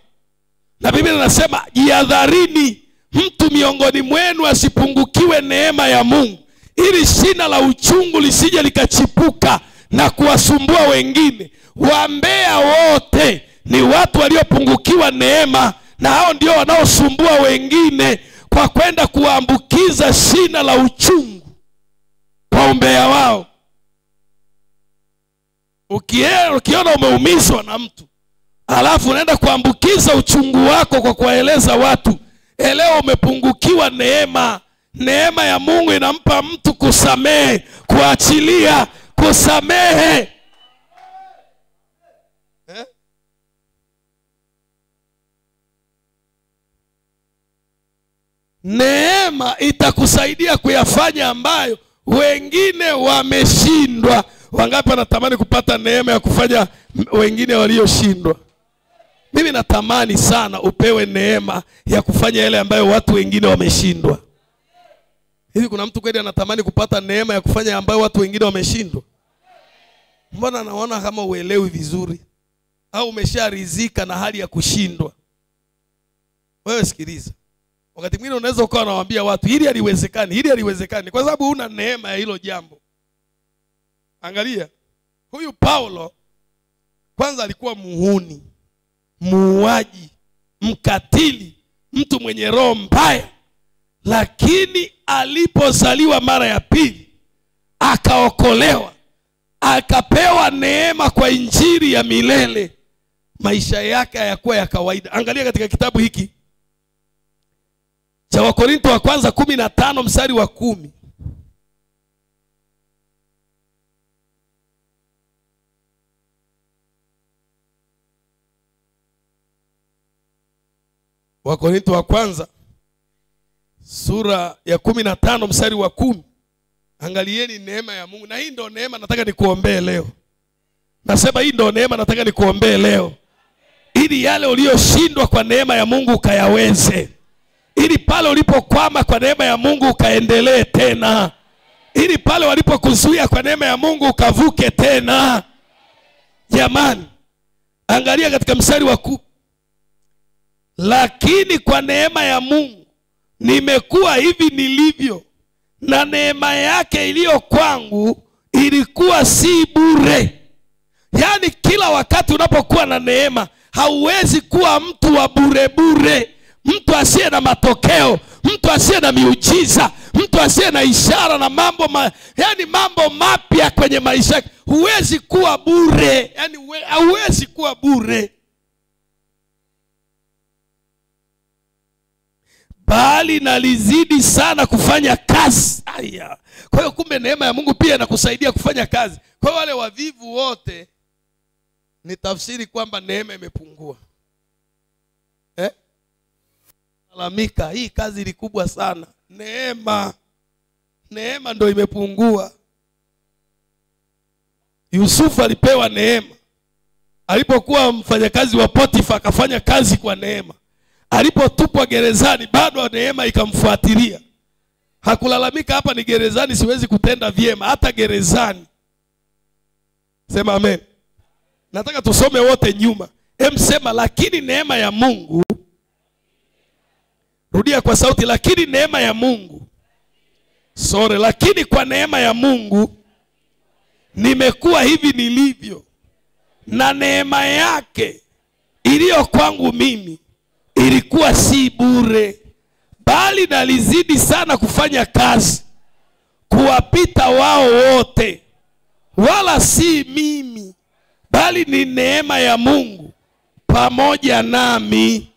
Na Biblia inasema, jihadharini mtu miongoni mwenu asipungukiwe neema ya Mungu, ili shina la uchungu lisije likachipuka na kuwasumbua wengine. Wambea wote ni watu waliopungukiwa neema, na hao ndio wanaosumbua wengine kwa kwenda kuambukiza shina la uchungu kwa umbea wao. Ukiona umeumizwa na mtu, alafu unaenda kuambukiza uchungu wako kwa kuwaeleza watu, elewa umepungukiwa neema. Neema ya Mungu inampa mtu kusamehe, kuachilia, kusamehe. Neema itakusaidia kuyafanya ambayo wengine wameshindwa. Wangapi wanatamani kupata neema ya kufanya wengine walioshindwa? Mimi natamani sana upewe neema ya kufanya yale ambayo watu wengine wameshindwa. Hivi kuna mtu kweli anatamani kupata neema ya kufanya ambayo watu wengine wameshindwa? Mbona naona kama uelewi vizuri, au umesharizika na hali ya kushindwa? Wewe sikiliza. Wakati mwingine unaweza ukawa unawaambia watu hili haliwezekani, hili haliwezekani, kwa sababu huna neema ya hilo jambo. Angalia, huyu Paulo kwanza alikuwa muhuni, muuaji, mkatili, mtu mwenye roho mbaya. Lakini alipozaliwa mara ya pili, akaokolewa, akapewa neema kwa injili ya milele, maisha yake hayakuwa ya kawaida. Angalia katika kitabu hiki cha Wakorinto wa kwanza 15 mstari wa 10. Wakorintho wa kwanza sura ya 15 mstari wa 10. Angalieni neema ya Mungu. Na hii ndio neema nataka nikuombee leo. Nasema hii ndio neema nataka nikuombee leo. Ili yale uliyoshindwa kwa neema ya Mungu ukayaweze. Ili pale ulipokwama kwa neema ya Mungu ukaendelee tena. Ili pale walipokuzuia kwa neema ya Mungu ukavuke tena. Jamani, angalia katika mstari wa 10. Lakini kwa neema ya Mungu nimekuwa hivi nilivyo, na neema yake iliyo kwangu ilikuwa si bure. Yaani kila wakati unapokuwa na neema, hauwezi kuwa mtu wa bure bure, mtu asiye na matokeo, mtu asiye na miujiza, mtu asiye na ishara na mambo mambo mapya kwenye maisha yake. Huwezi kuwa bure, yani hauwezi kuwa bure. Bali nalizidi sana kufanya kazi. Aya. Kwa hiyo kumbe neema ya Mungu pia inakusaidia kufanya kazi. Kwa wale wavivu wote ni tafsiri kwamba neema imepungua. Lalamika, hii kazi ni kubwa sana. Neema ndio imepungua. Yusufu alipewa neema. Alipokuwa mfanyakazi wa Potifa akafanya kazi kwa neema. Alipotupwa gerezani bado neema ikamfuatilia. Hakulalamika, hapa ni gerezani siwezi kutenda vyema, hata gerezani. Sema amen. Nataka tusome wote nyuma. Sema lakini neema ya Mungu. Rudia kwa sauti, lakini neema ya Mungu. Lakini kwa neema ya Mungu nimekuwa hivi nilivyo, na neema yake iliyo kwangu mimi ilikuwa si bure, bali nalizidi sana kufanya kazi kuwapita wao wote. Wala si mimi, bali ni neema ya Mungu pamoja nami.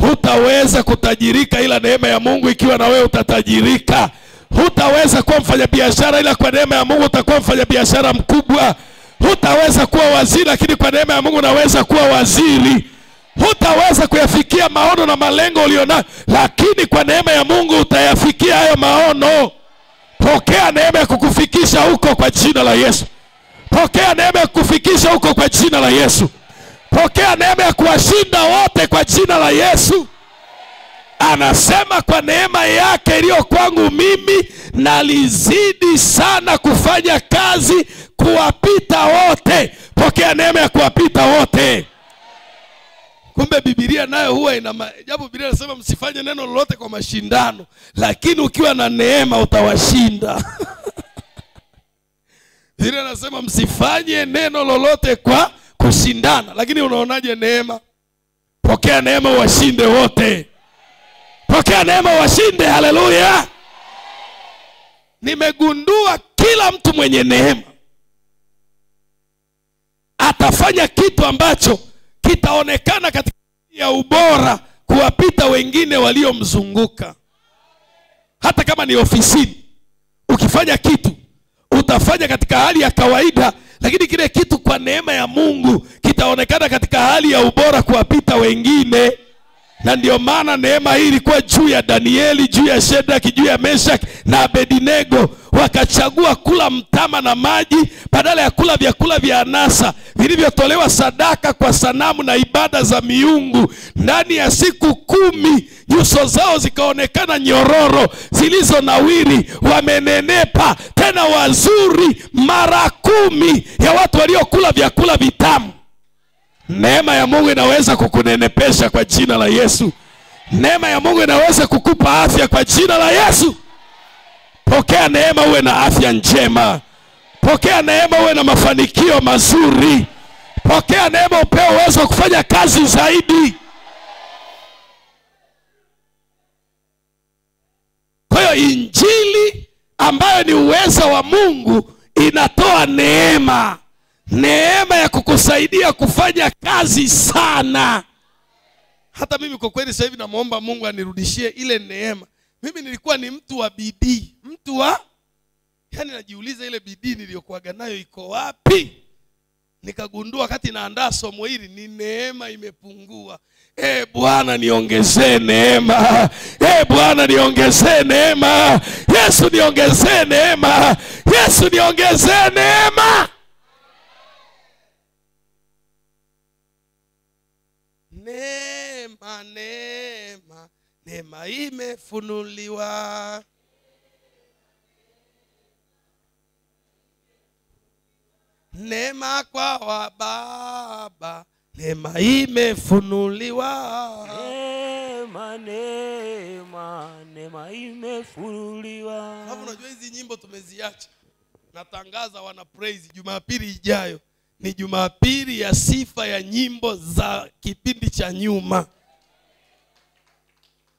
Hutaweza kutajirika ila neema ya Mungu ikiwa na wewe utatajirika. Hutaweza kuwa mfanyabiashara ila kwa neema ya Mungu utakuwa mfanyabiashara mkubwa. Hutaweza kuwa waziri lakini kwa neema ya Mungu unaweza kuwa waziri. Hutaweza kuyafikia maono na malengo ulionayo, lakini kwa neema ya Mungu utayafikia hayo maono. Pokea neema ya kukufikisha huko kwa jina la Yesu. Pokea neema ya kukufikisha huko kwa jina la Yesu. Pokea neema ya kuwashinda wote kwa jina la Yesu. Anasema kwa neema yake iliyo kwangu mimi nalizidi sana kufanya kazi kuwapita wote. Pokea neema ya kuwapita wote. Kumbe Biblia nayo huwa japo Biblia inasema msifanye neno lolote kwa mashindano, lakini ukiwa na neema utawashinda. Biblia inasema msifanye neno lolote kwa kushindana, lakini unaonaje neema? Pokea neema washinde wote. Pokea neema washinde. Haleluya. Nimegundua kila mtu mwenye neema atafanya kitu ambacho kitaonekana katika ya ubora kuwapita wengine waliomzunguka. Hata kama ni ofisini, ukifanya kitu utafanya katika hali ya kawaida, lakini kile kitu kwa neema ya Mungu kitaonekana katika hali ya ubora kuwapita wengine. Na ndio maana neema hii ilikuwa juu ya Danieli, juu ya Shadraka, juu ya Meshaki na Abednego. Wakachagua kula mtama na maji badala ya kula vyakula vya anasa vilivyotolewa sadaka kwa sanamu na ibada za miungu. Ndani ya siku 10 nyuso zao zikaonekana nyororo, zilizonawiri, wamenenepa, tena wazuri mara 10 ya watu waliokula vyakula vitamu. Neema ya Mungu inaweza kukunenepesha kwa jina la Yesu. Neema ya Mungu inaweza kukupa afya kwa jina la Yesu. Pokea neema uwe na afya njema. Pokea neema uwe na mafanikio mazuri. Pokea neema upewe uwezo wa kufanya kazi zaidi. Kwa hiyo injili ambayo ni uwezo wa Mungu inatoa neema. Neema ya kukusaidia kufanya kazi sana. Hata mimi kwa kweli sasa hivi namuomba Mungu anirudishie ile neema. Mimi nilikuwa ni mtu wa bidii, najiuliza ile bidii niliyokuwa nayo iko wapi? nikagundua wakati naandaa somo hili ni neema imepungua. Bwana niongezee neema. Bwana niongezee neema. Yesu niongezee neema. Yesu niongezee neema. Neema, neema, neema imefunuliwa. Neema kwa wababa, neema imefunuliwa. Neema, neema, neema imefunuliwa. Hapo unajua hizi nyimbo tumeziacha. Natangaza wana praise Jumapili ijayo ni Jumapili ya sifa ya nyimbo za kipindi cha nyuma.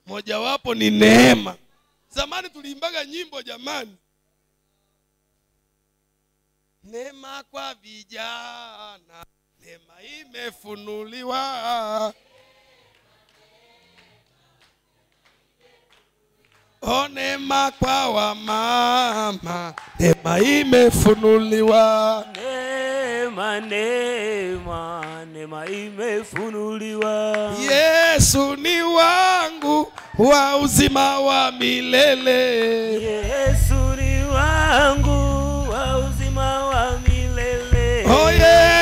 Mojawapo ni neema. Zamani tuliimbaga nyimbo jamani. Neema kwa vijana, neema imefunuliwa. Neema kwa wamama, neema imefunuliwa. Neema, neema, neema imefunuliwa. Yesu ni wangu wa uzima wa milele. Yesu ni wangu wa uzima wa milele.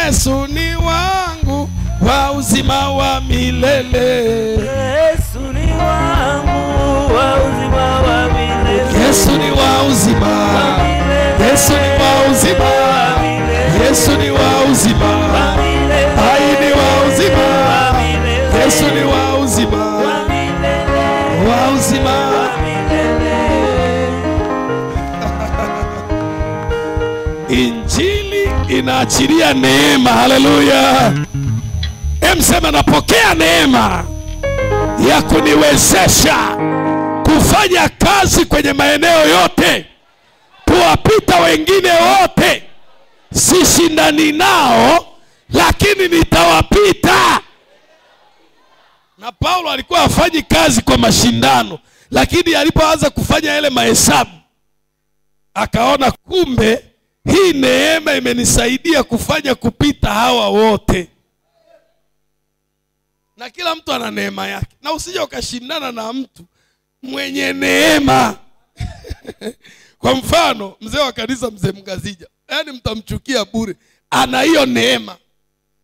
Yesu ni wangu wa uzima wa milele. Yesu ni wangu wa uzima wa milele. Yesu ni wa uzima. Yesu ni wa uzima. Yesu ni wa uzima. Hai ni wa uzima. Yesu ni wa uzima. Wa uzima. Injili inaachilia neema. Haleluya. Sema napokea neema ya kuniwezesha kufanya kazi kwenye maeneo yote, kuwapita wengine wote. Sishindani nao, lakini nitawapita. Na Paulo alikuwa hafanyi kazi kwa mashindano, lakini alipoanza kufanya yale mahesabu akaona kumbe hii neema imenisaidia kufanya kupita hawa wote. Na kila mtu ana neema yake. Na usije ukashindana na mtu mwenye neema. Kwa mfano, mzee wa kanisa mzee Mgazija, yaani mtamchukia bure. Ana hiyo neema.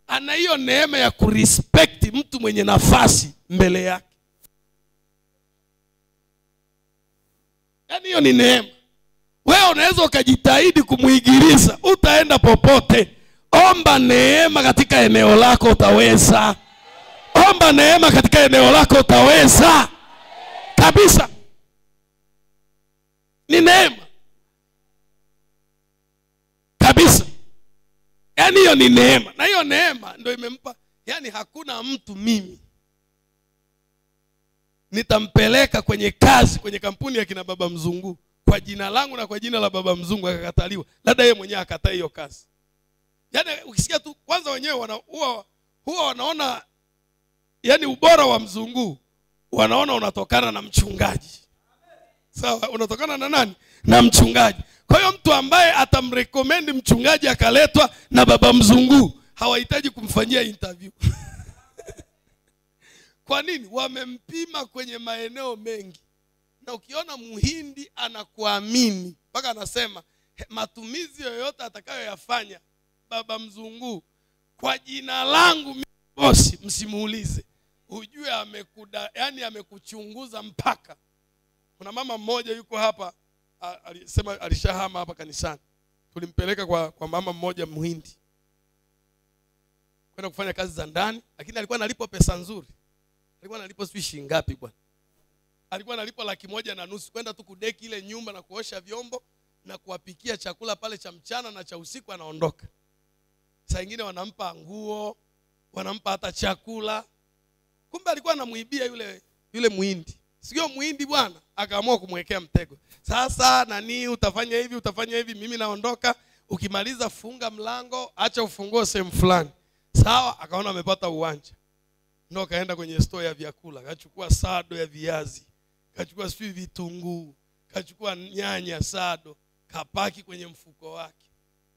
Ana hiyo neema ya kurespect mtu mwenye nafasi mbele yake. Yaani hiyo ni neema. Wewe unaweza ukajitahidi kumuigiliza, utaenda popote. Omba neema katika eneo lako utaweza. Omba neema katika eneo lako utaweza. Kabisa. Ni neema. Kabisa. Yaani hiyo ni neema. Na hiyo neema ndio imempa. Yaani hakuna mtu mimi nitampeleka kwenye kazi kwenye kampuni ya kina baba Mzungu kwa jina langu na kwa jina la baba Mzungu akakataliwa. Labda yeye mwenyewe akataa hiyo kazi. Yaani ukisikia tu kwanza wenyewe huwa wanaona yaani ubora wa Mzungu wanaona unatokana na mchungaji. Sawa, unatokana na nani? Na mchungaji. Kwa hiyo mtu ambaye atamrecommend mchungaji akaletwa na baba Mzungu, hawahitaji kumfanyia interview. Kwa nini? Wamempima kwenye maeneo mengi. Na ukiona Muhindi anakuamini, mpaka anasema matumizi yoyote atakayoyafanya baba Mzungu kwa jina langu bosi, msimuulize. Ujue yaani amekuchunguza mpaka. Kuna mama mmoja yuko hapa alisema alishahama hapa kanisani. Tulimpeleka kwa mama mmoja Muhindi kwenda kufanya kazi za ndani, lakini alikuwa analipwa pesa nzuri. Alikuwa analipwa sijui shilingi ngapi bwana. Alikuwa analipwa 1,500 kwenda tu kudeki ile nyumba na kuosha vyombo na kuwapikia chakula pale cha mchana na cha usiku, anaondoka. Saa nyingine wanampa nguo, wanampa hata chakula. Kumbe alikuwa anamuibia yule Muhindi. Sio Muhindi bwana, akaamua kumwekea mtego. Sasa nani utafanya hivi, mimi naondoka, ukimaliza funga mlango, acha ufunguo sehemu fulani. Sawa, akaona amepata uwanja. Ndio kaenda kwenye store ya vyakula, akachukua sado ya viazi, akachukua sijui vitunguu, akachukua nyanya sado, kapaki kwenye mfuko wake.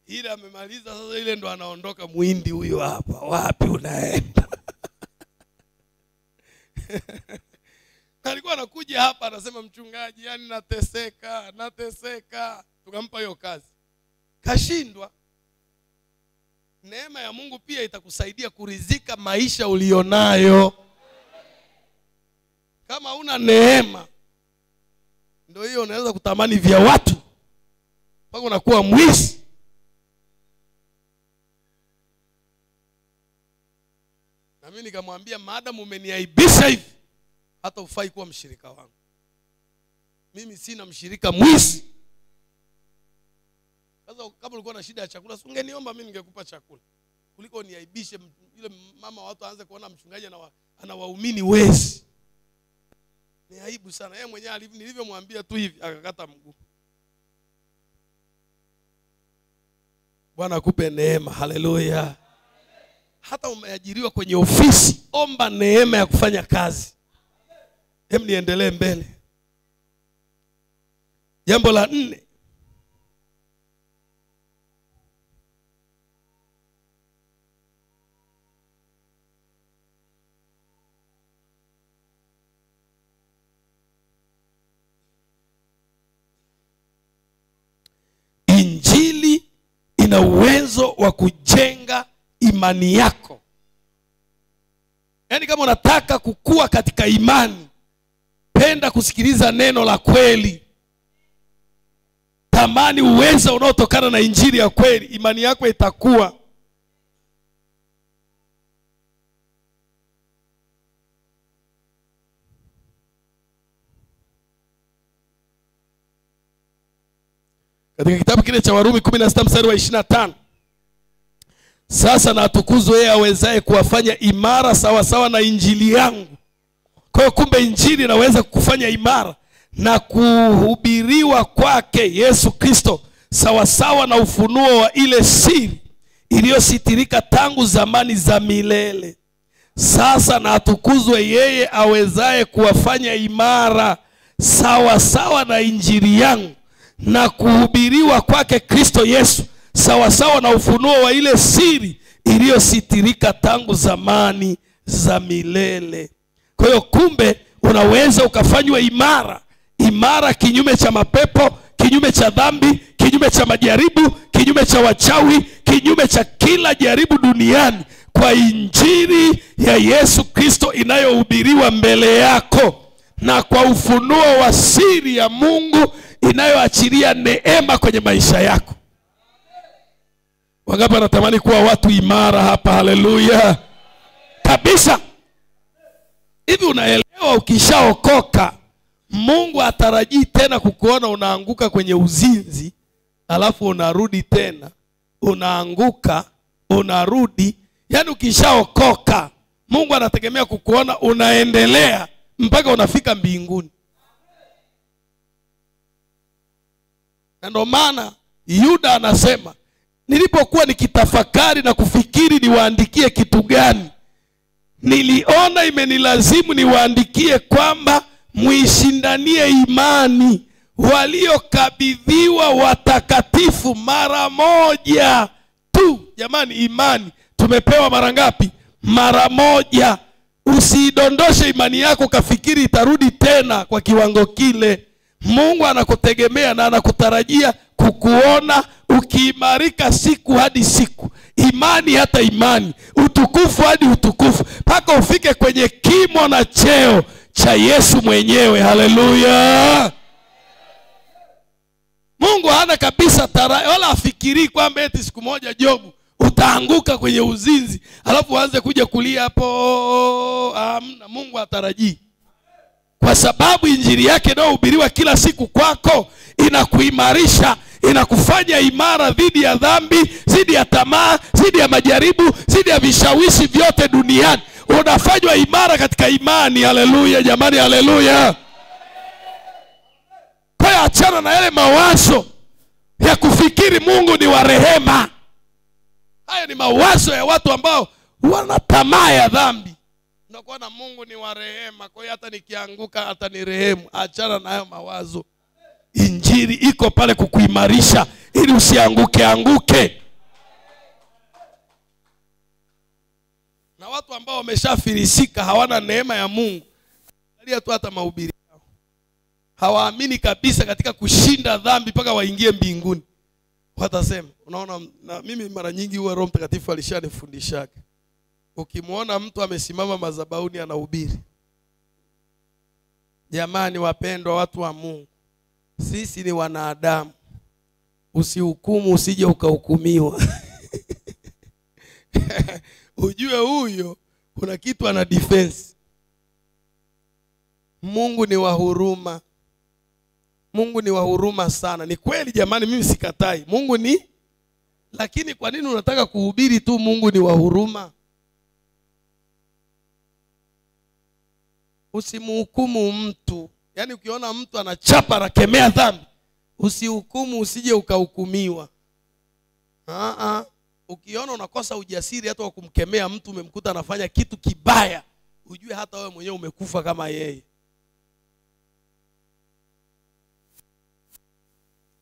Ile amemaliza sasa, ile ndo anaondoka muhindi huyo hapa. Wapi unaenda? Alikuwa anakuja hapa anasema, mchungaji, yani nateseka. Tukampa hiyo kazi. Kashindwa. Neema ya Mungu pia itakusaidia kuridhika maisha ulionayo. Kama una neema, ndio hiyo unaweza kutamani vya watu mpaka unakuwa mwizi. Na mimi nikamwambia, maadamu umeniaibisha hivi, hata ufai kuwa mshirika wangu. Mimi sina mshirika mwizi. Sasa kama ulikuwa na shida ya chakula, ungeniomba mimi ningekupa chakula. Kuliko niaibishe yule mama, watu aanze kuona mchungaji ana waumini wezi. Ni aibu sana. Yeye mwenyewe nilivyomwambia tu hivi akakata mguu. Bwana akupe neema. Haleluya. Hata umeajiriwa kwenye ofisi, omba neema ya kufanya kazi. Hem, niendelee mbele. Jambo la 4. Injili ina uwezo wa kujenga imani yako. Yaani kama unataka kukua katika imani, penda kusikiliza neno la kweli. Tamani uwezo unaotokana na injili ya kweli, imani yako itakuwa. Katika kitabu kile cha Warumi 16 mstari wa 25. Sasa na atukuzwe yeye awezaye kuwafanya imara sawa sawa na injili yangu. Kwa hiyo kumbe injili inaweza kukufanya imara na kuhubiriwa kwake Yesu Kristo sawa sawa na ufunuo wa ile siri iliyositirika tangu zamani za milele. Sasa na atukuzwe yeye awezaye kuwafanya imara sawa sawa na injili yangu na kuhubiriwa kwake Kristo Yesu sawa sawa na ufunuo wa ile siri iliyositirika tangu zamani za milele. Kwa hiyo kumbe unaweza ukafanywa imara kinyume cha mapepo, kinyume cha dhambi, kinyume cha majaribu, kinyume cha wachawi, kinyume cha kila jaribu duniani, kwa injili ya Yesu Kristo inayohubiriwa mbele yako, na kwa ufunuo wa siri ya Mungu inayoachilia neema kwenye maisha yako. Wangapi wanatamani kuwa watu imara hapa? Haleluya. Kabisa. Hivi unaelewa, ukishaokoka Mungu atarajii tena kukuona unaanguka kwenye uzinzi, alafu unarudi tena, unaanguka, unarudi. Yaani ukishaokoka Mungu anategemea kukuona unaendelea mpaka unafika mbinguni. Na ndio maana Yuda anasema, nilipokuwa nikitafakari na kufikiri niwaandikie kitu gani, niliona imenilazimu niwaandikie kwamba muishindanie imani waliokabidhiwa watakatifu mara moja tu. Jamani, imani tumepewa mara ngapi? Mara moja. Usiidondoshe imani yako kafikiri itarudi tena kwa kiwango kile. Mungu anakutegemea na anakutarajia kukuona ukiimarika siku hadi siku, imani hata imani, utukufu hadi utukufu, mpaka ufike kwenye kimo na cheo cha Yesu mwenyewe. Haleluya. Mungu hana kabisa wala afikiri kwamba eti siku moja Jobu utaanguka kwenye uzinzi alafu aanze kuja kulia hapo. Amna. Mungu atarajii, kwa sababu injili yake inayohubiriwa kila siku kwako inakuimarisha, inakufanya imara dhidi ya dhambi, dhidi ya tamaa, dhidi ya majaribu, dhidi ya vishawishi vyote duniani. Unafanywa imara katika imani. Haleluya jamani, haleluya. Kwa hiyo achana na yale mawazo ya kufikiri Mungu ni wa rehema. Haya ni mawazo ya watu ambao wana tamaa ya dhambi. Unakuwa na Mungu ni wa rehema, kwa hiyo hata nikianguka hata ni rehemu. Achana na hayo mawazo. Injili iko pale kukuimarisha ili usianguke. Na watu ambao wameshafilisika hawana neema ya Mungu, angalia tu hata mahubiri yao, hawaamini kabisa katika kushinda dhambi mpaka waingie mbinguni. Watasema, unaona, na mimi mara nyingi huwa Roho Mtakatifu alishanifundisha, ukimwona mtu amesimama madhabahuni anahubiri, jamani wapendwa watu wa Mungu, sisi ni wanadamu, usihukumu usije ukahukumiwa. Ujue huyo kuna kitu ana defense. Mungu ni wa huruma. Mungu ni wa huruma sana. Ni kweli jamani, mimi sikatai. Mungu ni, lakini kwa nini unataka kuhubiri tu Mungu ni wa huruma? Usimhukumu mtu. Yaani ukiona mtu anachapa na kemea dhambi, usihukumu usije ukahukumiwa. Ukiona unakosa ujasiri hata wa kumkemea mtu, umemkuta anafanya kitu kibaya, ujue hata wewe mwenyewe umekufa kama yeye.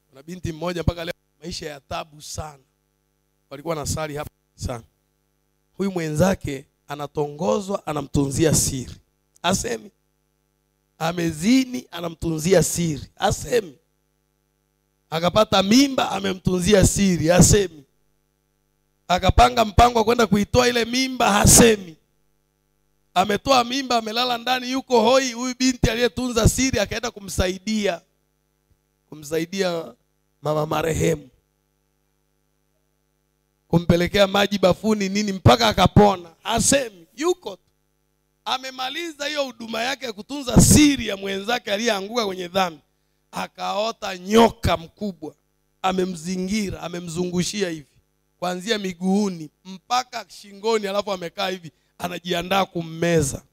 Kuna binti mmoja mpaka leo maisha ya taabu sana. Walikuwa nasali hapa sana. Huyu mwenzake anatongozwa, anamtunzia siri. Asemi. Amezini, anamtunzia siri. Asemi. Akapata mimba, amemtunzia siri. Asemi. Akapanga mpango wa kwenda kuitoa ile mimba, hasemi. Ametoa mimba, amelala ndani, yuko hoi. Huyu binti aliyetunza siri akaenda kumsaidia mama marehemu, kumpelekea maji bafuni nini mpaka akapona. Hasemi, yuko amemaliza hiyo huduma yake ya kutunza siri ya mwenzake aliyeanguka kwenye dhambi. Akaota nyoka mkubwa, amemzingira, amemzungushia hivi kuanzia miguuni mpaka shingoni, alafu amekaa hivi anajiandaa kummeza.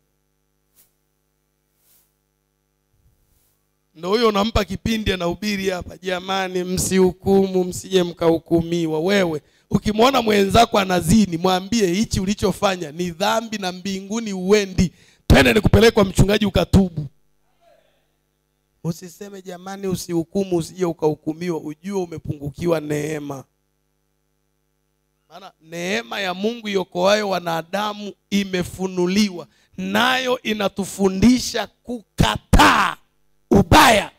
Ndio huyo unampa kipindi anahubiri hapa, jamani msihukumu msije mkahukumiwa. Wewe ukimwona mwenzako anazini, mwambie hichi ulichofanya ni dhambi na mbinguni uendi. Twende nikupeleke kwa mchungaji ukatubu. Usiseme jamani usihukumu usije ukahukumiwa, ujue umepungukiwa neema. Maana neema ya Mungu iokoayo wanadamu imefunuliwa, nayo inatufundisha kukataa ubaya.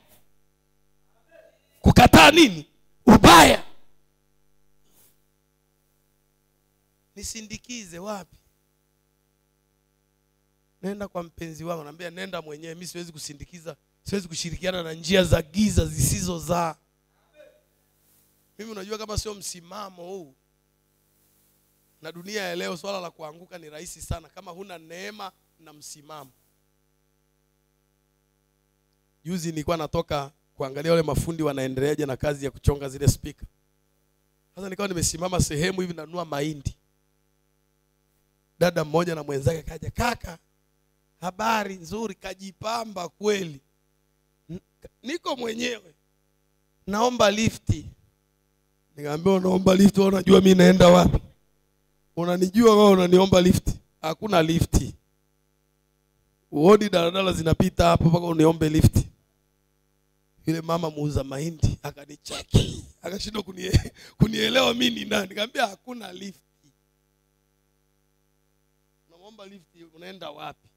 Kukataa nini? Ubaya. Nisindikize wapi? Nenda kwa mpenzi wangu, naambia nenda mwenyewe, mimi siwezi kusindikiza, siwezi kushirikiana na njia za giza zisizozaa. Mimi unajua kama sio msimamo huu, na dunia ya leo swala la kuanguka ni rahisi sana kama huna neema na msimamo. Juzi nilikuwa natoka kuangalia wale mafundi wanaendeleaje na kazi ya kuchonga zile speaker. Sasa nikawa nimesimama sehemu hivi nanunua mahindi. Dada mmoja na mwenzake kaja, kaka habari nzuri, kajipamba kweli. Niko mwenyewe, naomba lifti. Nikamwambia unaomba lifti, unajua mimi naenda wapi? Unanijua wewe unaniomba lifti? Hakuna lifti. Uodi daladala zinapita hapo mpaka uniombe lifti. Yule mama muuza mahindi akanicheki, akashindwa kunielewa mimi ni nani. Nikamwambia hakuna lifti. Unaomba lifti unaenda wapi?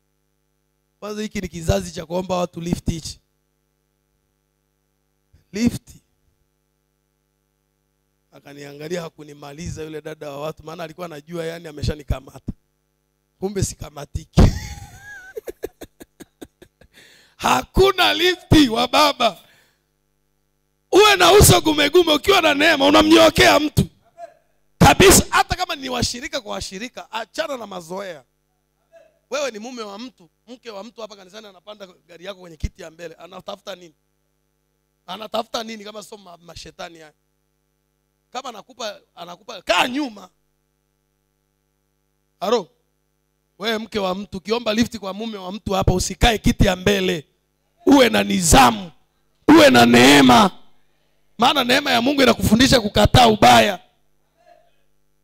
Kwanza hiki ni kizazi cha kuomba watu lifti hichi. Lifti. Akaniangalia hakunimaliza yule dada wa watu, maana alikuwa anajua yani ameshanikamata. Kumbe sikamatiki. Hakuna lifti wa baba. Uwe na uso gumegume, ukiwa na neema unamnyokea mtu kabisa. Hata kama ni washirika kwa washirika, achana na mazoea. Wewe ni mume wa mtu, mke wa mtu hapa kanisani, anapanda gari yako kwenye kiti ya mbele, anatafuta nini? Anatafuta nini kama sio mashetani haya? Kama anakupa kaa nyuma. Aro, wewe mke wa mtu kiomba lifti kwa mume wa mtu hapa, usikae kiti ya mbele. Uwe na nidhamu, uwe na neema. Maana neema ya Mungu inakufundisha kukataa ubaya.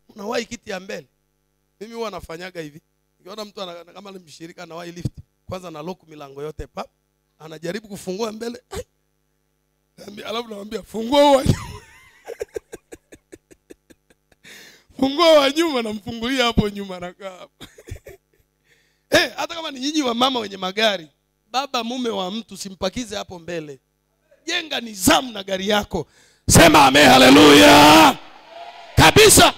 Unawahi kiti ya mbele. Mimi huwa nafanyaga hivi. Nikiona mtu kama ni mshirika anawahi lifti, kwanza na lock milango yote pa. Anajaribu kufungua mbele. Alafu namwambia funguo wa nyuma. Funguo wa nyuma namfungulia hapo nyuma nakaa hapo. Hata kama ni nyinyi wa mama wenye magari, baba mume wa mtu simpakize hapo mbele. Jenga nidhamu na gari yako. Sema amen, haleluya. Kabisa.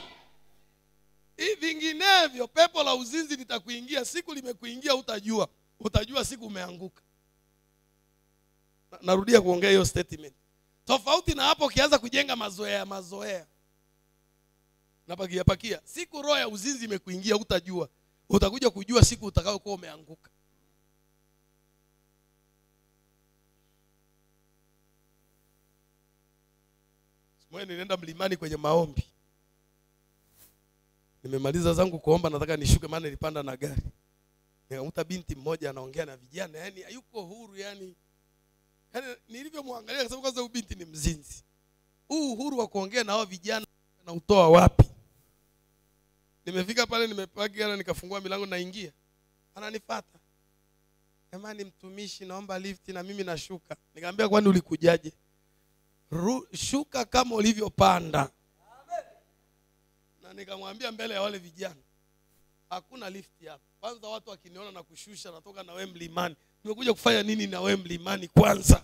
Hivi vinginevyo pepo la uzinzi litakuingia, siku limekuingia utajua. Utajua siku umeanguka. Narudia kuongea hiyo statement. Tofauti na hapo ukianza kujenga mazoea. Napakia. Siku roho ya uzinzi imekuingia utajua. Utakuja kujua siku utakayokuwa umeanguka. Mwenye nilienda mlimani kwenye maombi. Nimemaliza zangu kuomba, nataka nishuke maana nilipanda na gari. Nikakuta binti mmoja anaongea na vijana, yani hayuko huru yani nilivyomwangalia kwa sababu kwanza binti ni mzinzi. Uhuru wa kuongea na hao vijana na utoa wapi? Nimefika pale nimepaki gari nikafungua milango naingia. Ananifuata. Jamani mtumishi naomba lift na mimi nashuka. Nikamwambia kwani ulikujaje? Shuka kama ulivyopanda. Na nikamwambia mbele ya wale vijana, hakuna lift hapa. Kwanza watu wakiniona na kushusha natoka na wewe mlimani. Nimekuja kufanya nini na wewe mlimani kwanza?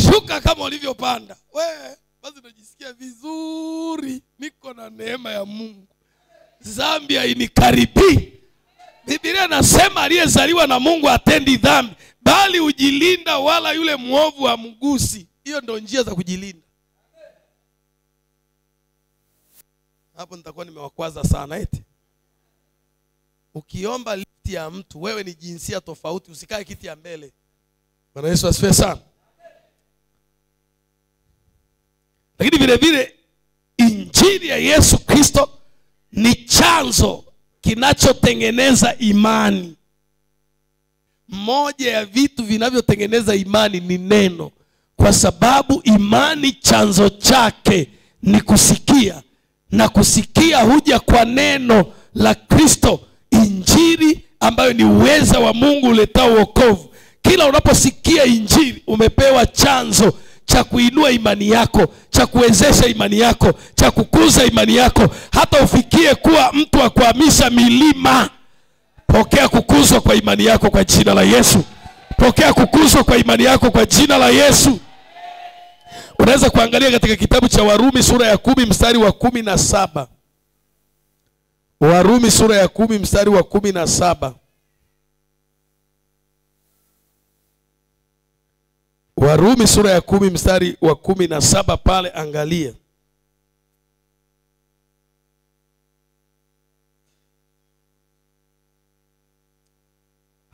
Shuka kama ulivyopanda. Wewe basi najisikia vizuri. Niko na neema ya Mungu. Dhambi hainikaribui. Biblia inasema aliyezaliwa na Mungu hatendi dhambi, bali ujilinda wala yule mwovu hamgusi. Hiyo ndio njia za kujilinda. Hapo nitakuwa nimewakwaza sana eti. Ukiomba lifti ya mtu, wewe ni jinsia tofauti, usikae kiti ya mbele. Bwana Yesu asifiwe sana. Lakini vile vile injili ya Yesu Kristo ni chanzo kinachotengeneza imani. Moja ya vitu vinavyotengeneza imani ni neno, kwa sababu imani chanzo chake ni kusikia, na kusikia huja kwa neno la Kristo, injili ambayo ni uweza wa Mungu uletao wokovu. Kila unaposikia injili umepewa chanzo cha kuinua imani yako, cha kuwezesha imani yako, cha kukuza imani yako, hata ufikie kuwa mtu wa kuhamisha milima. Pokea kukuzwa kwa imani yako kwa jina la Yesu. Pokea kukuzwa kwa imani yako kwa jina la Yesu. Unaweza kuangalia katika kitabu cha Warumi sura ya 10 mstari wa 17. Warumi sura ya 10 mstari wa 17. Warumi sura ya 10 mstari wa 17 pale angalia.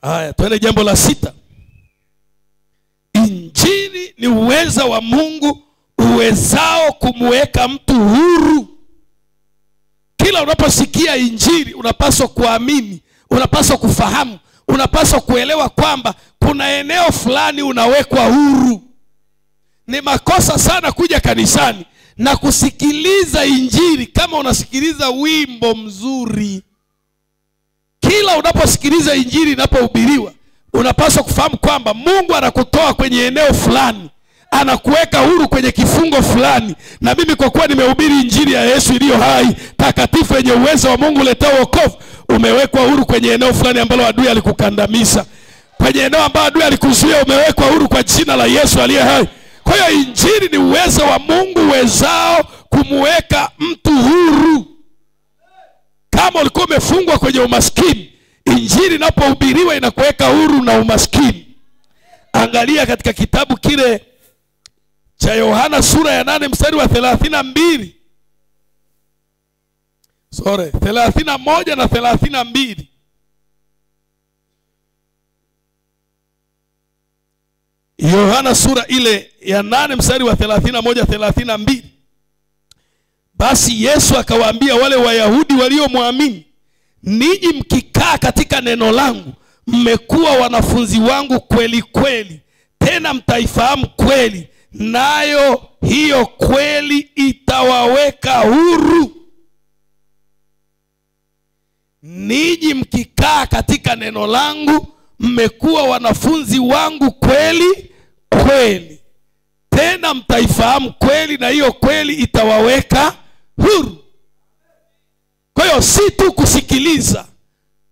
Haya, tuende jambo la 6. Injili ni uweza wa Mungu uwezao kumweka mtu huru. Kila unaposikia injili unapaswa kuamini, unapaswa kufahamu, unapaswa kuelewa kwamba kuna eneo fulani unawekwa huru. Ni makosa sana kuja kanisani na kusikiliza injili kama unasikiliza wimbo mzuri. Kila unaposikiliza injili inapohubiriwa, unapaswa kufahamu kwamba Mungu anakutoa kwenye eneo fulani, anakuweka huru kwenye kifungo fulani. Na mimi kwa kuwa nimehubiri injili ya Yesu iliyo hai, takatifu, yenye uwezo wa Mungu uletao wokovu, umewekwa huru kwenye eneo fulani ambalo adui alikukandamiza. Kwenye eneo ambalo adui alikuzuia, umewekwa huru kwa jina la Yesu aliye hai. Kwa hiyo injili ni uwezo wa Mungu uwezao kumweka mtu huru. Kama ulikuwa umefungwa kwenye umaskini, injili inapohubiriwa inakuweka huru na umaskini. Angalia katika kitabu kile cha Yohana sura ya 8 mstari wa 32. 31 na 32. Yohana sura ile ya 8 mstari wa 31 32. Basi Yesu akawaambia wale Wayahudi waliomwamini, ninyi mkikaa katika neno langu, mmekuwa wanafunzi wangu kweli kweli, tena mtaifahamu kweli, nayo hiyo kweli itawaweka huru. Ninyi mkikaa katika neno langu, mmekuwa wanafunzi wangu kweli kweli, tena mtaifahamu kweli, na hiyo kweli itawaweka huru. Kwa hiyo si tu kusikiliza.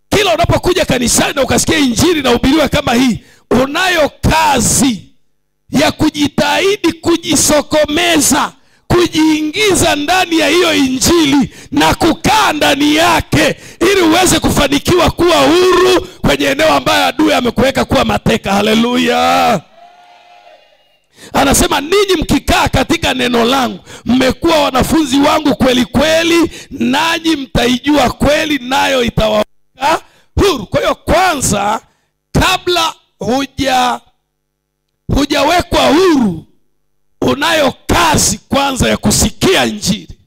Kila unapokuja kanisani na ukasikia injili na hubiriwa kama hii, unayo kazi ya kujitahidi kujisokomeza, kujiingiza ndani ya hiyo injili na kukaa ndani yake, ili uweze kufanikiwa kuwa huru kwenye eneo ambayo adui amekuweka kuwa mateka. Haleluya. Anasema ninyi mkikaa katika neno langu, mmekuwa wanafunzi wangu kweli kweli, nanyi mtaijua kweli, nayo itawaweka huru. Kwa hiyo kwanza, kabla hujawekwa huru, unayo kazi kwanza ya kusikia injili,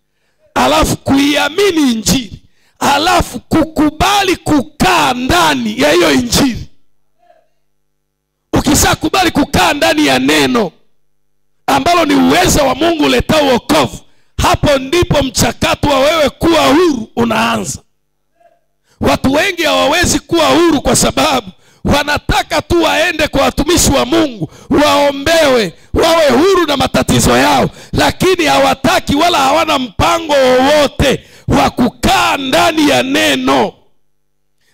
alafu kuiamini injili, alafu kukubali kukaa ndani ya hiyo injili. Ukishakubali kukaa ndani ya neno ambalo ni uwezo wa Mungu uletao wokovu, hapo ndipo mchakato wa wewe kuwa huru unaanza. Watu wengi hawawezi kuwa huru kwa sababu wanataka tu waende kwa watumishi wa Mungu, waombewe, wawe huru na matatizo yao, lakini hawataki wala hawana mpango wowote wa kukaa ndani ya neno.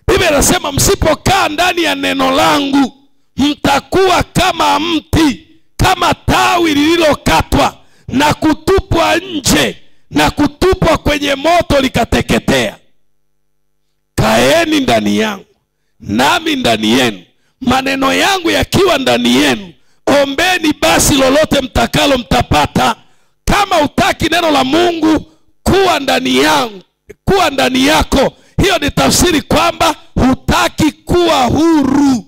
Biblia inasema msipokaa ndani ya neno langu, mtakuwa kama mti, kama tawi lililokatwa na kutupwa nje na kutupwa kwenye moto likateketea. Kaeni ndani yangu, nami ndani yenu, maneno yangu yakiwa ndani yenu, ombeni basi lolote mtakalo mtapata. Kama utaki neno la Mungu kuwa ndani yangu, kuwa ndani yako, hiyo ni tafsiri kwamba hutaki kuwa huru.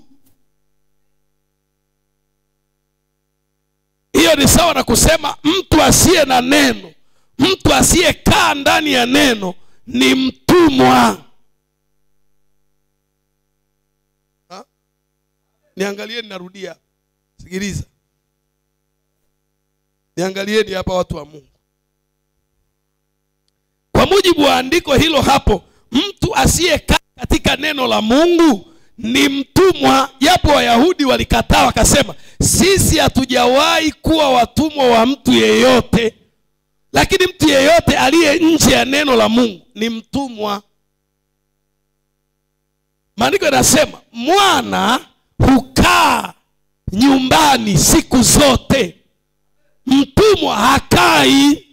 Hiyo ni sawa na kusema mtu asiye na neno, mtu asiyekaa ndani ya neno ni mtumwa. Niangalieni, narudia. Sikiliza. Niangalieni hapa watu wa Mungu. Kwa mujibu wa andiko hilo hapo, mtu asiyekaa katika neno la Mungu ni mtumwa. Japo Wayahudi walikataa wakasema, sisi hatujawahi kuwa watumwa wa mtu yeyote. Lakini mtu yeyote aliye nje ya neno la Mungu ni mtumwa. Maandiko yanasema mwana hukaa nyumbani siku zote, mtumwa hakai.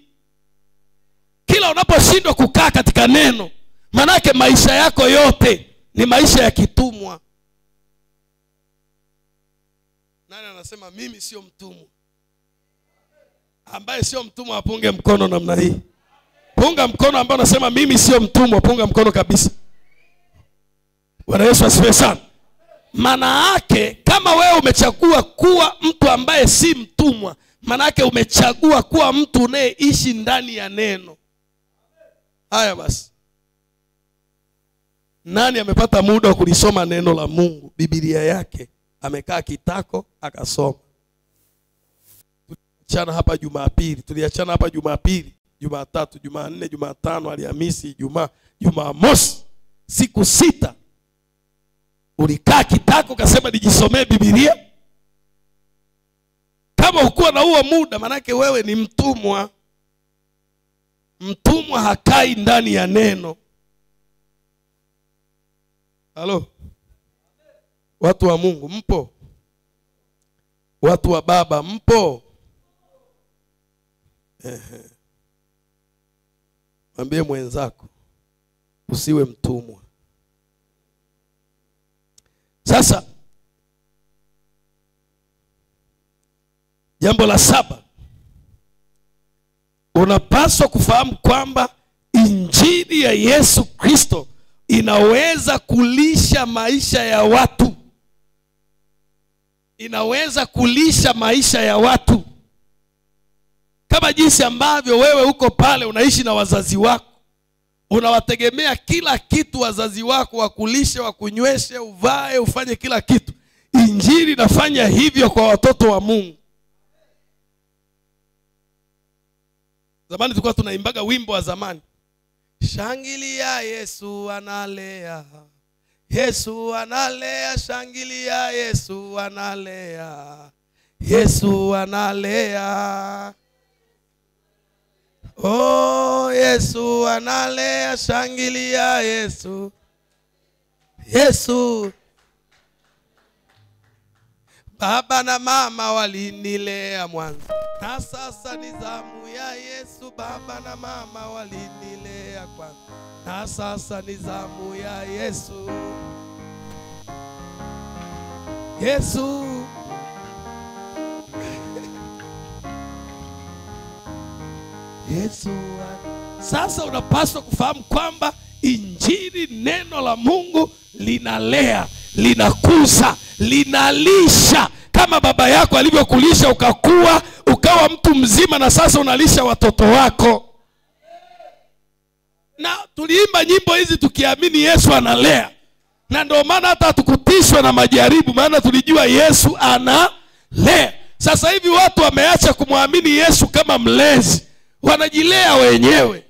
Kila unaposhindwa kukaa katika neno, manake maisha yako yote ni maisha ya kitumwa. Nani anasema mimi sio mtumwa? Ambaye sio mtumwa apunge mkono namna hii. Punga mkono ambao unasema mimi sio mtumwa, punga mkono kabisa. Bwana Yesu asifiwe sana. Maana yake kama wewe umechagua kuwa mtu ambaye si mtumwa, maana yake umechagua kuwa mtu unayeishi ndani ya neno. Haya basi. Nani amepata muda wa kulisoma neno la Mungu, Biblia yake, amekaa kitako akasoma? Tuliachana hapa Jumapili, Jumatatu, Jumanne, Jumatano, Alhamisi, Ijumaa, Jumamosi, siku 6. Ulikaa kitako kasema nijisomee Biblia? Kama hukuwa na huo muda, manake wewe ni mtumwa. Mtumwa hakai ndani ya neno. Halo? Watu wa Mungu mpo? Watu wa Baba mpo? Mwambie mwenzako usiwe mtumwa. Sasa jambo la 7, unapaswa kufahamu kwamba injili ya Yesu Kristo inaweza kulisha maisha ya watu. Inaweza kulisha maisha ya watu. Kama jinsi ambavyo wewe uko pale unaishi na wazazi wako, unawategemea kila kitu wazazi wako, wakulishe, wakunyweshe, uvae, ufanye kila kitu. Injili inafanya hivyo kwa watoto wa Mungu. Zamani tulikuwa tunaimbaga wimbo wa zamani, shangilia Yesu analea, Yesu analea, shangilia Yesu analea, Yesu analea. Oh, Yesu analea, shangilia Yesu. Yesu. Baba na mama walinilea mwanzo, na sasa ni zamu ya Yesu. Baba na mama walinilea kwanza, na sasa ni zamu ya Yesu. Yesu. Yesu. Sasa unapaswa kufahamu kwamba injili, neno la Mungu, linalea, linakuza, linalisha. Kama baba yako alivyokulisha ukakua ukawa mtu mzima, na sasa unalisha watoto wako. Na tuliimba nyimbo hizi tukiamini Yesu analea. Na ndio maana hata hatukutishwa na majaribu, maana tulijua Yesu analea. Sasa hivi watu wameacha kumwamini Yesu kama mlezi, wanajilea wenyewe.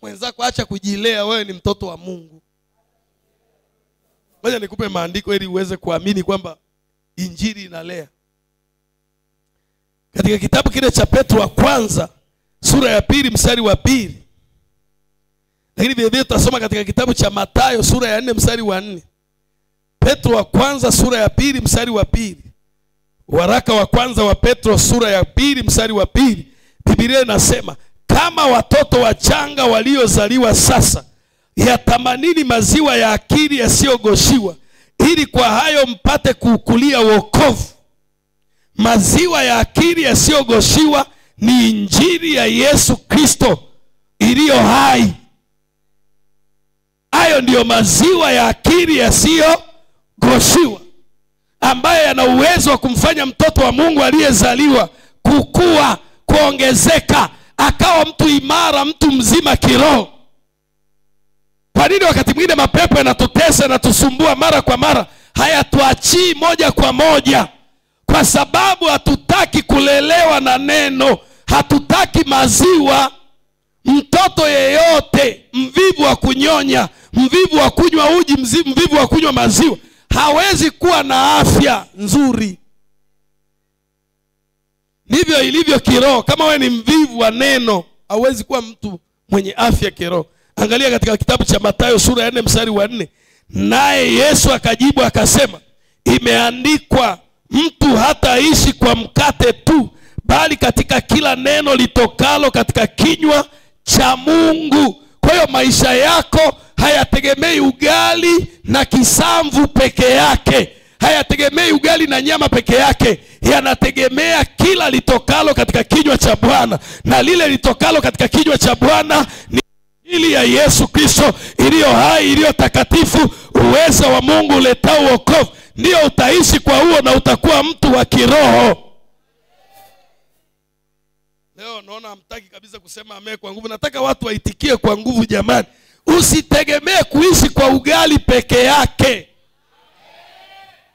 Mwenzako acha kujilea, wewe ni mtoto wa Mungu. Ngoja nikupe maandiko ili uweze kuamini kwamba injili inalea. Katika kitabu kile cha Petro wa kwanza sura ya 2 mstari wa 2. Lakini vile vile tutasoma katika kitabu cha Mathayo sura ya 4 mstari wa 4. Petro wa kwanza sura ya 2 mstari wa 2. Waraka wa kwanza wa Petro sura ya 2 mstari wa 2. Biblia inasema, kama watoto wachanga waliozaliwa sasa, yatamanini maziwa ya akili yasiyogoshiwa, ili kwa hayo mpate kuukulia wokovu. Maziwa ya akili yasiyogoshiwa ni injili ya Yesu Kristo iliyo hai. Hayo ndiyo maziwa ya akili yasiyogoshiwa, ambaye yana uwezo wa kumfanya mtoto wa Mungu aliyezaliwa kukua, kuongezeka, akawa mtu imara, mtu mzima kiroho. Kwa nini wakati mwingine mapepo yanatutesa na tusumbua mara kwa mara? Hayatuachii moja kwa moja, kwa sababu hatutaki kulelewa na neno. Hatutaki maziwa. Mtoto yeyote mvivu wa kunyonya, mvivu wa kunywa uji, mvivu wa kunywa maziwa, hawezi kuwa na afya nzuri. Ndivyo ilivyo kiroho. Kama wewe ni mvivu wa neno, hauwezi kuwa mtu mwenye afya kiroho. Angalia katika kitabu cha Mathayo sura ya 4 mstari wa 4. Naye Yesu akajibu akasema, imeandikwa, mtu hataishi kwa mkate tu, bali katika kila neno litokalo katika kinywa cha Mungu. Kwa hiyo maisha yako hayategemei ugali na kisamvu peke yake. Hayategemei ugali na nyama peke yake. Yanategemea kila litokalo katika kinywa cha Bwana. Na lile litokalo katika kinywa cha Bwana ni injili ya Yesu Kristo iliyo hai, iliyo takatifu, uweza wa Mungu uletao wokovu. Ndio utaishi kwa huo na utakuwa mtu wa kiroho. Leo naona hamtaki kabisa kusema amen kwa nguvu. Nataka watu waitikie kwa nguvu jamani. Usitegemee kuishi kwa ugali peke yake.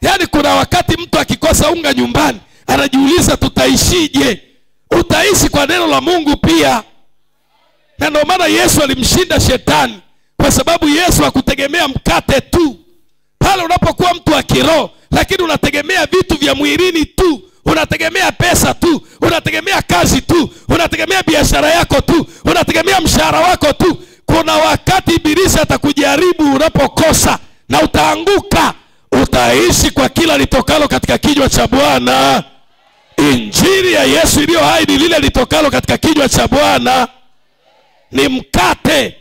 Yaani kuna wakati mtu akikosa unga nyumbani anajiuliza tutaishije? Utaishi kwa neno la Mungu pia. Na ndio maana Yesu alimshinda shetani, kwa sababu Yesu hakutegemea mkate tu. Pale unapokuwa mtu wa kiroho lakini unategemea vitu vya mwilini tu, unategemea pesa tu, unategemea kazi tu, unategemea biashara yako tu, unategemea mshahara wako tu, kuna wakati ibilisi atakujaribu unapokosa na utaanguka. Utaishi kwa kila litokalo katika kinywa cha Bwana. Injili ya Yesu iliyo hai ni lile litokalo katika kinywa cha Bwana. Ni mkate.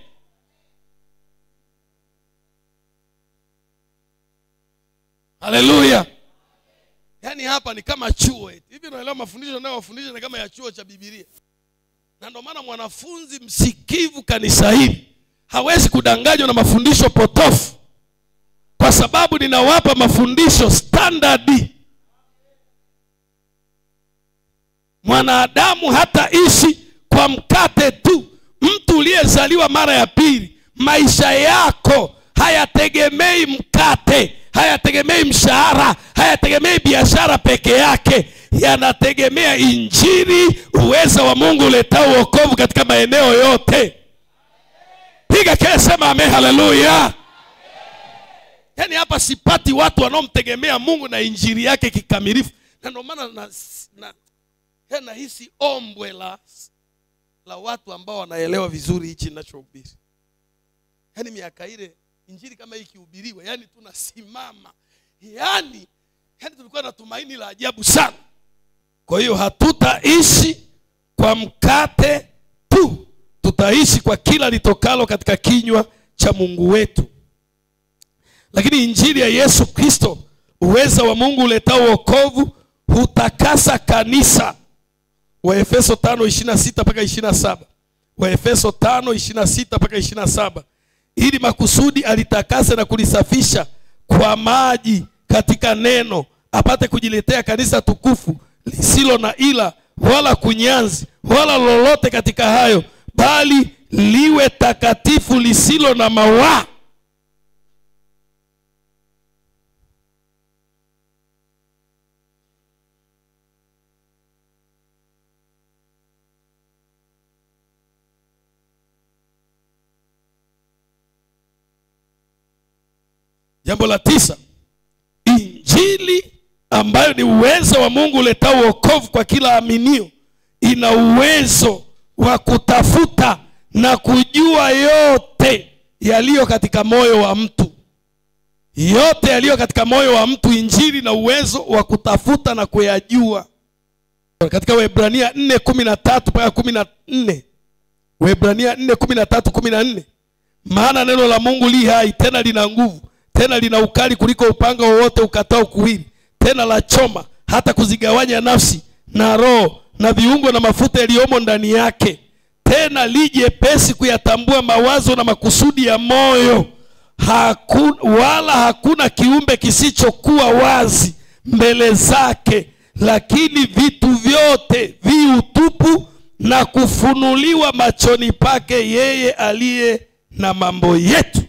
Haleluya. Yaani hapa ni kama chuo. Hivi unaelewa mafundisho ninayowafundisha ni kama ya chuo cha Biblia. Na ndio maana mwanafunzi msikivu kanisa hili hawezi kudanganywa na mafundisho potofu, kwa sababu ninawapa mafundisho standard. Mwanadamu hataishi kwa mkate tu. Mtu uliyezaliwa mara ya pili, maisha yako hayategemei mkate, hayategemei mshahara, hayategemei biashara peke yake. Yanategemea injili, uweza wa Mungu uletao wokovu katika maeneo yote. Piga kelele sema amen, haleluya. Yaani hapa sipati watu wanaomtegemea Mungu na injili yake kikamilifu. Na ndio maana nahisi ombwe la watu ambao wanaelewa vizuri hichi ninachohubiri. Yaani miaka ile injili kama hii ikihubiriwa, yani tunasimama. Yani tulikuwa na tumaini la ajabu sana. Kwa hiyo hatutaishi kwa mkate tu, tutaishi kwa kila litokalo katika kinywa cha Mungu wetu. Lakini injili ya Yesu Kristo, uweza wa Mungu uletao wokovu, hutakasa kanisa. Waefeso 5:26-27. Waefeso 5:26-27. Ili makusudi alitakase na kulisafisha kwa maji katika neno, apate kujiletea kanisa tukufu lisilo na ila wala kunyanzi wala lolote katika hayo, bali liwe takatifu lisilo na mawaa. Jambo la 9, injili ambayo ni uwezo wa Mungu uletao wokovu kwa kila aminio, ina uwezo wa kutafuta na kujua yote yaliyo katika moyo wa mtu. Yote yaliyo katika moyo wa mtu, injili na uwezo wa kutafuta na kuyajua. Katika Waebrania 4:13-14. Waebrania 4:13-14. Maana neno la Mungu li hai, tena lina nguvu, tena lina ukali kuliko upanga wowote ukatao kuwili, tena la choma hata kuzigawanya nafsi na roho na viungo na mafuta yaliyomo ndani yake, tena lijepesi kuyatambua mawazo na makusudi ya moyo. Hakuna kiumbe kisichokuwa wazi mbele zake, lakini vitu vyote vi utupu na kufunuliwa machoni pake yeye aliye na mambo yetu.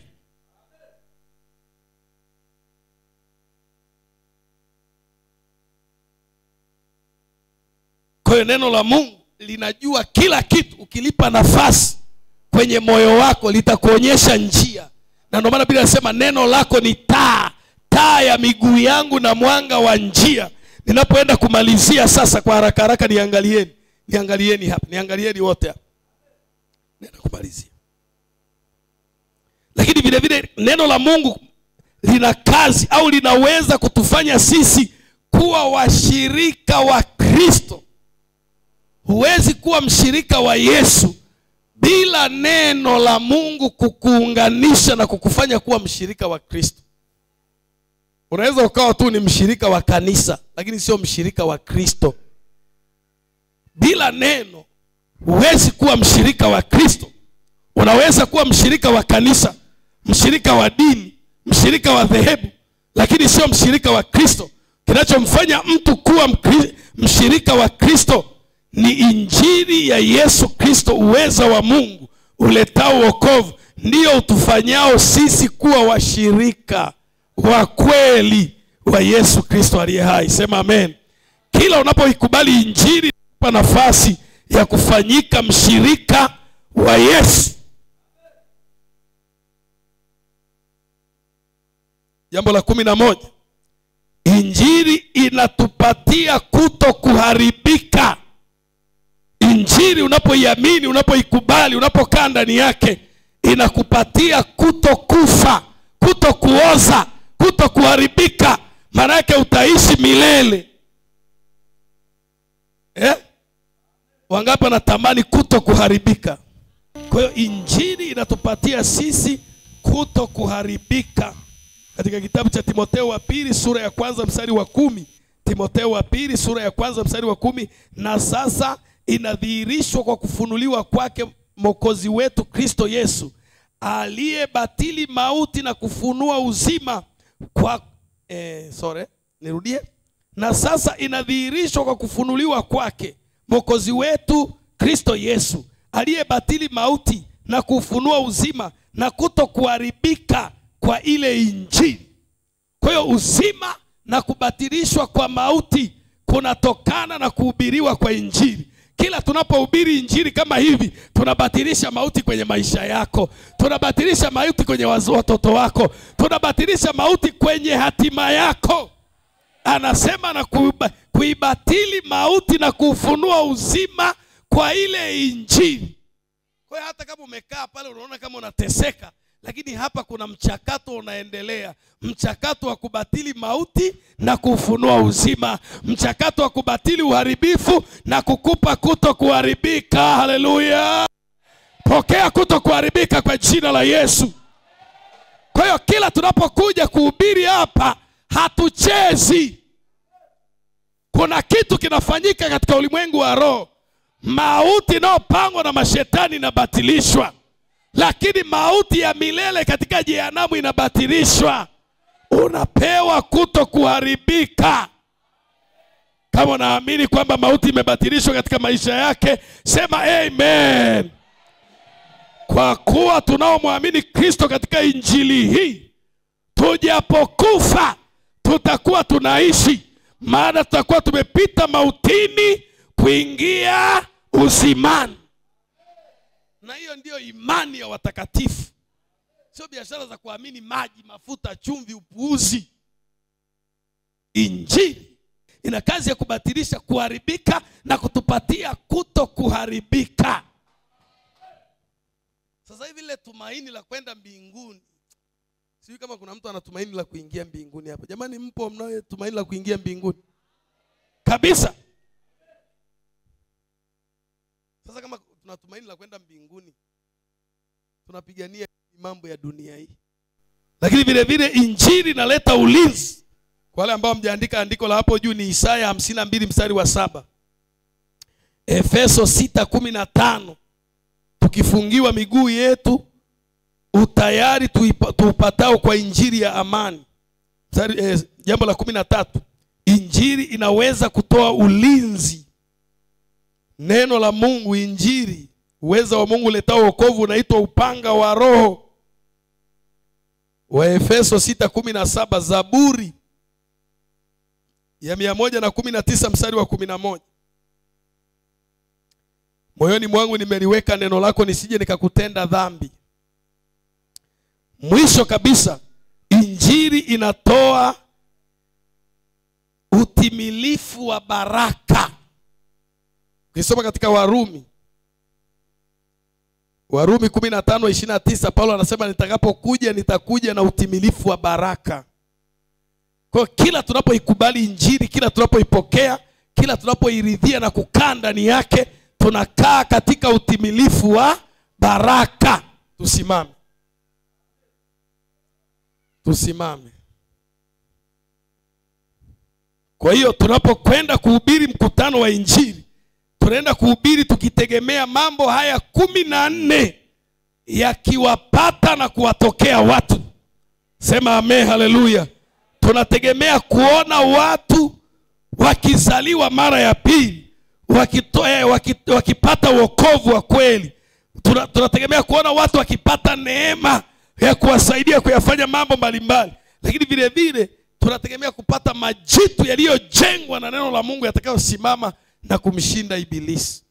Kwa hiyo neno la Mungu linajua kila kitu. Ukilipa nafasi kwenye moyo wako, litakuonyesha njia. Na ndio maana Biblia inasema neno lako ni taa ya miguu yangu na mwanga wa njia. Ninapoenda kumalizia sasa, kwa haraka haraka, niangalieni hapa, niangalieni wote hapa, nenda kumalizia. Lakini vile vile neno la Mungu lina kazi au linaweza kutufanya sisi kuwa washirika wa Kristo. Huwezi kuwa mshirika wa Yesu bila neno la Mungu kukuunganisha na kukufanya kuwa mshirika wa Kristo. Unaweza ukawa tu ni mshirika wa kanisa, lakini sio mshirika wa Kristo. Bila neno huwezi kuwa mshirika wa Kristo. Unaweza kuwa mshirika wa kanisa, mshirika wa dini, mshirika wa dhehebu, lakini sio mshirika wa Kristo. Kinachomfanya mtu kuwa mshirika wa Kristo ni injili ya Yesu Kristo, uweza wa Mungu uletao wokovu, ndio utufanyao sisi kuwa washirika wa kweli wa Yesu Kristo aliye hai. Sema amen. Kila unapoikubali injili, unapo nafasi ya kufanyika mshirika wa Yesu. Jambo la 11, injili inatupatia kutokuharibika. Injili unapoiamini, unapoikubali, unapokaa ndani yake, inakupatia kutokufa, kutokuoza, kutokuharibika. Maana yake utaishi milele. Wangapi wanatamani kutokuharibika? Kwa hiyo injili inatupatia sisi kutokuharibika. Katika kitabu cha Timotheo wa pili sura ya 1 mstari wa 10. Timotheo wa pili sura ya 1 mstari wa 10. Na sasa inadhihirishwa kwa kufunuliwa kwake Mwokozi wetu Kristo Yesu, aliyebatili mauti na kufunua uzima kwa Na sasa inadhihirishwa kwa kufunuliwa kwake Mwokozi wetu Kristo Yesu, aliyebatili mauti na kufunua uzima na kutokuharibika kwa ile injili. Kwa hiyo uzima na kubatilishwa kwa mauti kunatokana na kuhubiriwa kwa injili. Kila tunapohubiri injili kama hivi, tunabatilisha mauti kwenye maisha yako, tunabatilisha mauti kwenye watoto wako, tunabatilisha mauti kwenye hatima yako. Anasema na kuibatili mauti na kufunua uzima kwa ile injili. Kwa hiyo hata kama umekaa pale unaona kama unateseka, lakini hapa kuna mchakato unaendelea. Mchakato wa kubatili mauti na kufunua uzima. Mchakato wa kubatili uharibifu na kukupa kuto kuharibika. Haleluya. Pokea kuto kuharibika kwa jina la Yesu. Kwa hiyo kila tunapokuja kuhubiri hapa, hatuchezi. Kuna kitu kinafanyika katika ulimwengu wa roho. Mauti inayopangwa na mashetani inabatilishwa. Lakini mauti ya milele katika jehanamu inabatilishwa. Unapewa kuto kuharibika. Kama unaamini kwamba mauti imebatilishwa katika maisha yake, sema amen. Kwa kuwa tunaomwamini Kristo katika injili hii, tujapokufa tutakuwa tunaishi, maana tutakuwa tumepita mautini kuingia uzimani. Na hiyo ndiyo imani ya watakatifu. Sio biashara za kuamini maji, mafuta, chumvi, upuuzi. Injili ina kazi ya kubatilisha kuharibika na kutupatia kuto kuharibika. Sasa hivi ile tumaini la kwenda mbinguni. Sijui kama kuna mtu ana tumaini la kuingia mbinguni hapa. Jamani, mpo mnao tumaini la kuingia mbinguni? Kabisa. Sasa kama tuna tumaini la kwenda mbinguni, tunapigania mambo ya dunia hii. Lakini vile vile injili inaleta ulinzi. Kwa wale ambao mjaandika andiko la hapo juu, ni Isaya 52 mstari wa 7. Efeso 6:15. Tukifungiwa miguu yetu, utayari tuupatao kwa injili ya amani. Jambo la 13. Injili inaweza kutoa ulinzi. Neno la Mungu, injili, uweza wa Mungu letao wokovu, unaitwa upanga wa roho. Wa Efeso 6:17. Zaburi ya 119 mstari wa 11. Moyoni mwangu nimeliweka neno lako, nisije nikakutenda dhambi. Mwisho kabisa, injili inatoa utimilifu wa baraka. Ukisoma katika Warumi 15:29, Paulo anasema nitakapokuja nitakuja na utimilifu wa baraka. Kwa kila tunapoikubali injili, kila tunapoipokea, kila tunapoiridhia na kukaa ndani yake, tunakaa katika utimilifu wa baraka. Tusimame. Tusimame. Kwa hiyo tunapokwenda kuhubiri mkutano wa injili, tunaenda kuhubiri tukitegemea mambo haya 14 yakiwapata na kuwatokea watu. Sema amen, haleluya. Tunategemea kuona watu wakizaliwa mara ya pili, wakipata wokovu wa kweli. Tunategemea kuona watu wakipata neema ya kuwasaidia kuyafanya mambo mbalimbali. Lakini vile vile tunategemea kupata majitu yaliyojengwa na neno la Mungu yatakayosimama na kumshinda ibilisi.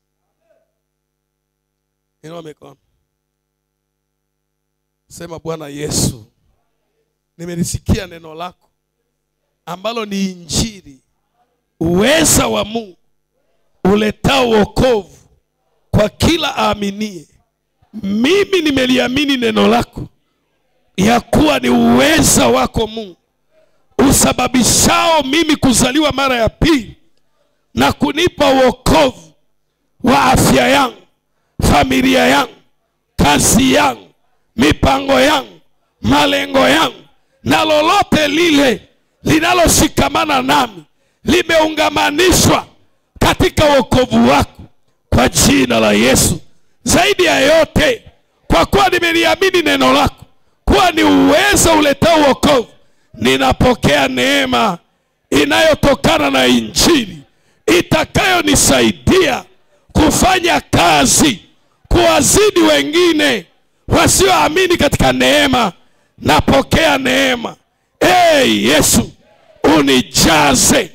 Inua mikono. Sema Bwana Yesu, nimelisikia neno lako ambalo ni injili, uweza wa Mungu uletao wokovu kwa kila aaminie. Mimi nimeliamini neno lako ya kuwa ni uweza wako Mungu usababishao mimi kuzaliwa mara ya pili na kunipa wokovu wa afya yangu, familia yangu, kazi yangu, mipango yangu, malengo yangu, na lolote lile linaloshikamana nami limeungamanishwa katika wokovu wako kwa jina la Yesu. Zaidi ya yote, kwa kuwa nimeliamini neno lako kuwa ni uwezo uletao wokovu, ninapokea neema inayotokana na injili itakayonisaidia kufanya kazi kuwazidi wengine wasioamini katika neema. Napokea neema. Yesu, unijaze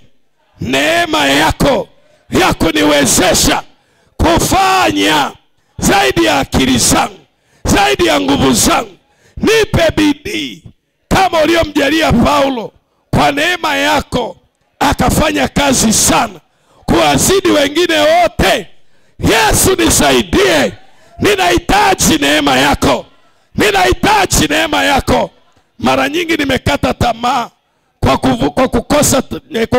neema yako ya kuniwezesha kufanya zaidi ya akili zangu, zaidi ya nguvu zangu. Nipe bidii kama uliomjalia Paulo. Kwa neema yako akafanya kazi sana kuwazidi wengine wote. Yesu nisaidie, ninahitaji neema yako, ninahitaji neema yako. Mara nyingi nimekata tamaa kwa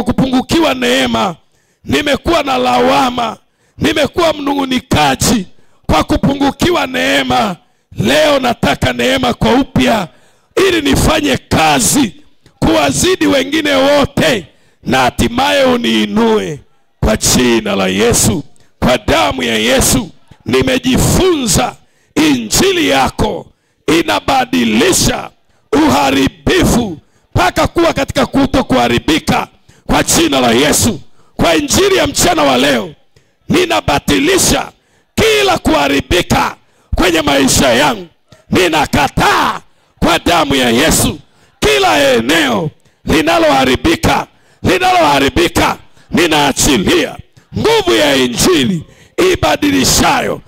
kupungukiwa neema. Nimekuwa na lawama, nimekuwa mnung'unikaji kwa kupungukiwa neema. Leo nataka neema kwa upya, ili nifanye kazi kuwazidi wengine wote, na hatimaye uniinue kwa jina la Yesu, kwa damu ya Yesu. Nimejifunza injili yako inabadilisha uharibifu mpaka kuwa katika kutokuharibika kwa jina la Yesu. Kwa injili ya mchana wa leo, ninabatilisha kila kuharibika kwenye maisha yangu. Ninakataa kwa damu ya Yesu kila eneo linaloharibika, ninaachilia nguvu ya injili ibadilishayo,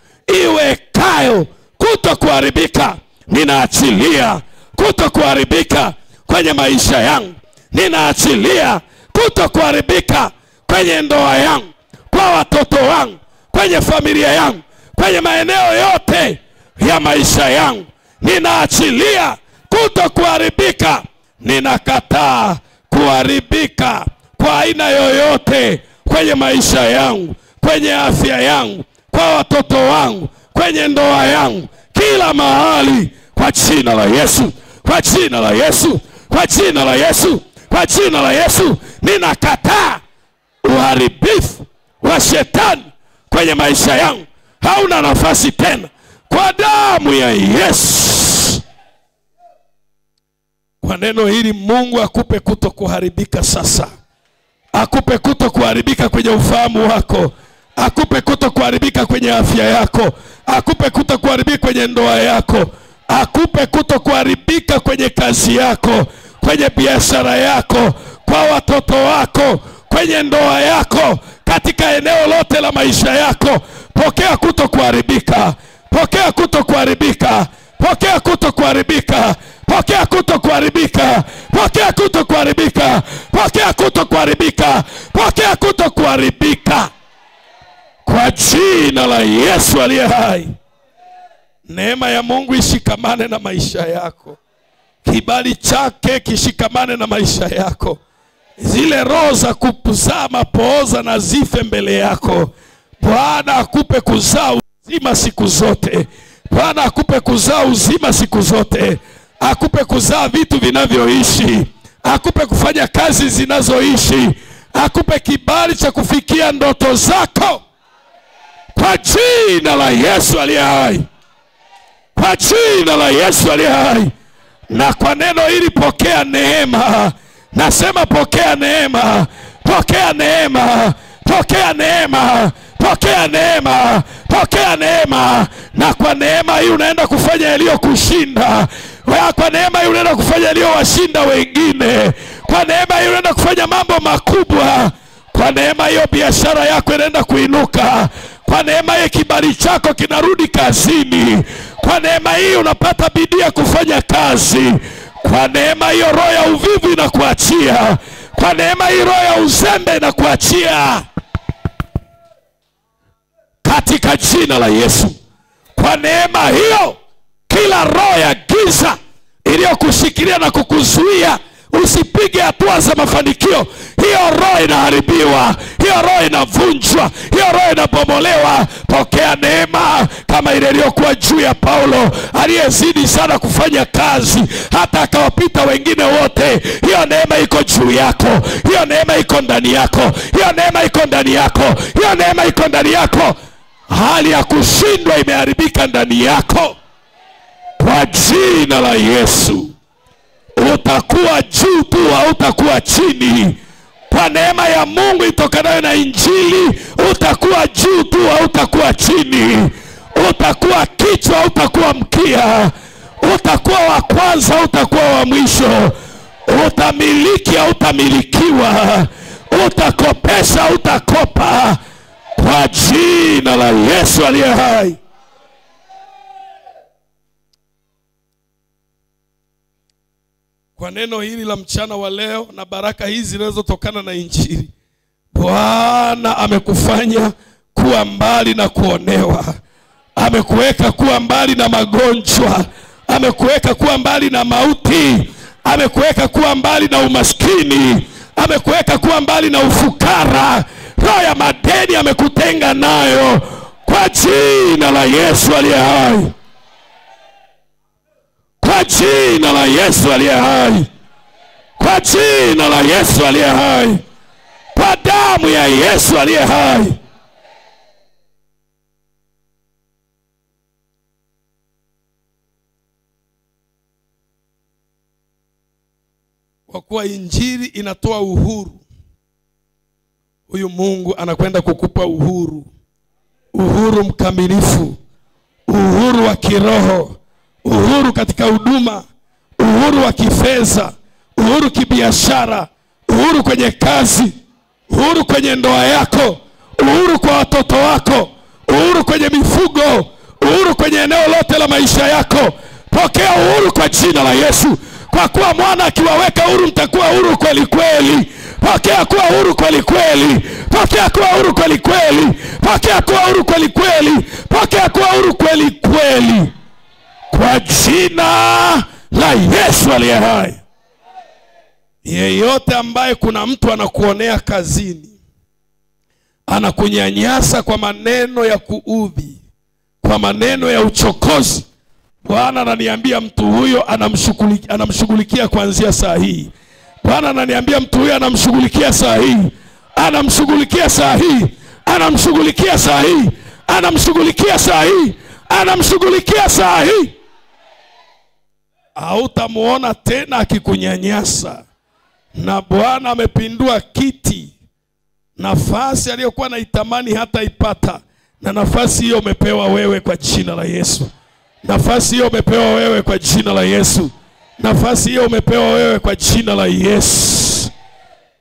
iwekayo kutokuharibika. Ninaachilia kutokuharibika kwenye maisha yangu. Ninaachilia kutokuharibika kwenye ndoa yangu, kwa watoto wangu, kwenye familia yangu, kwenye maeneo yote ya maisha yangu. Ninaachilia kutokuharibika. Ninakataa kuharibika kwa aina yoyote kwenye maisha yangu, kwenye afya yangu, kwa watoto wangu, kwenye ndoa yangu, kila mahali, kwa jina la Yesu, kwa jina la Yesu, kwa jina la Yesu, kwa jina la Yesu. Ninakataa uharibifu wa shetani kwenye maisha yangu. Hauna nafasi tena kwa damu ya Yesu. Kwa neno hili Mungu akupe kutokuharibika sasa. Akupe kutokuharibika kwenye ufahamu wako. Akupe kutokuharibika kwenye afya yako. Akupe kutokuharibika kwenye ndoa yako. Akupe kutokuharibika kwenye kazi yako, kwenye biashara yako, kwa watoto wako, kwenye ndoa yako, katika eneo lote la maisha yako. Pokea kutokuharibika. Pokea kutokuharibika. Pokea kutokuharibika. Pokea kutokuharibika. Pokea kutokuharibika. Pokea kutokuharibika. Pokea kutokuharibika kwa jina la Yesu aliye hai. Neema ya Mungu ishikamane na maisha yako. Kibali chake kishikamane na maisha yako. Zile roho za kuzaa mapooza na zife mbele yako. Bwana akupe kuzaa uzima siku zote. Bwana akupe kuzaa uzima siku zote. Akupe kuzaa vitu vinavyoishi. Akupe kufanya kazi zinazoishi. Akupe kibali cha kufikia ndoto zako kwa jina la Yesu aliye hai. Kwa jina la Yesu aliye hai. Na kwa neno hili pokea neema. Nasema pokea neema. Pokea neema. Pokea neema. Pokea neema. Pokea neema. Na kwa neema hii unaenda kufanya yaliyo kushinda. Kwa neema hii unaenda kufanya yaliyo washinda wengine. Kwa neema hii unaenda kufanya mambo makubwa. Kwa neema hiyo biashara yako inaenda kuinuka. Kwa neema hii kibali chako kinarudi kazini. Kwa neema hii unapata bidii ya kufanya kazi. Kwa neema hiyo roho ya uvivu inakuachia. Kwa neema hii roho ya uzembe inakuachia katika jina la Yesu. Kwa neema hiyo kila roho ya giza iliyokushikilia na kukuzuia usipige hatua za mafanikio, hiyo roho inaharibiwa, hiyo roho inavunjwa, hiyo roho inabomolewa. Pokea neema kama ile iliyokuwa juu ya Paulo, aliyezidi sana kufanya kazi hata akawapita wengine wote. Hiyo neema iko juu yako. Hiyo neema iko ndani yako. Hiyo neema iko ndani yako. Hiyo neema iko ndani yako. Hali ya kushindwa imeharibika ndani yako kwa jina la Yesu. Utakuwa juu tu, hautakuwa chini. Kwa neema ya Mungu itokanayo na injili, utakuwa juu tu, hautakuwa chini. Utakuwa kichwa, hautakuwa mkia. Utakuwa wa kwanza, hautakuwa wa mwisho. Utamiliki, hautamilikiwa. Utakopesha, hautakopa. Kwa jina la Yesu aliye hai. kwa neno hili la mchana wa leo na baraka hizi zinazotokana na injili. Bwana amekufanya kuwa mbali na kuonewa. Amekuweka kuwa mbali na magonjwa. Amekuweka kuwa mbali na mauti. Amekuweka kuwa mbali na umaskini. Amekuweka kuwa mbali na ufukara. Roho ya madeni amekutenga nayo kwa jina la Yesu aliye hai. Kwa jina la Yesu aliye hai. Kwa jina la Yesu aliye hai. Kwa damu ya Yesu aliye hai. Kwa kuwa injili inatoa uhuru, huyu Mungu anakwenda kukupa uhuru. Uhuru mkamilifu, uhuru wa kiroho, uhuru katika huduma, uhuru wa kifedha, uhuru kibiashara, uhuru kwenye kazi, uhuru kwenye ndoa yako, uhuru kwa watoto wako, uhuru kwenye mifugo, uhuru kwenye eneo lote la maisha yako. Pokea uhuru kwa jina la Yesu. Kwa kuwa mwana akiwaweka huru mtakuwa huru kweli kweli. Pokea kuwa huru kweli kweli. Pokea kuwa huru kweli kweli. Pokea kuwa huru kweli kweli. Pokea kuwa huru kweli kweli. Kwa jina la Yesu aliye hai. Yeyote ambaye kuna mtu anakuonea kazini, anakunyanyasa kwa maneno ya kuudhi, kwa maneno ya uchokozi, Bwana ananiambia mtu huyo anamshughulikia kuanzia saa hii. Bwana ananiambia mtu huyo anamshughulikia saa hii. Anamshughulikia saa hii. Anamshughulikia saa hii. Anamshughulikia saa hii. Anamshughulikia saa hii. Hautamuona tena akikunyanyasa. Na Bwana amepindua kiti. Nafasi aliyokuwa anaitamani hata ipata. Na nafasi hiyo umepewa wewe kwa jina la Yesu. Nafasi hiyo umepewa wewe kwa jina la Yesu. Nafasi hiyo umepewa wewe kwa jina la Yesu.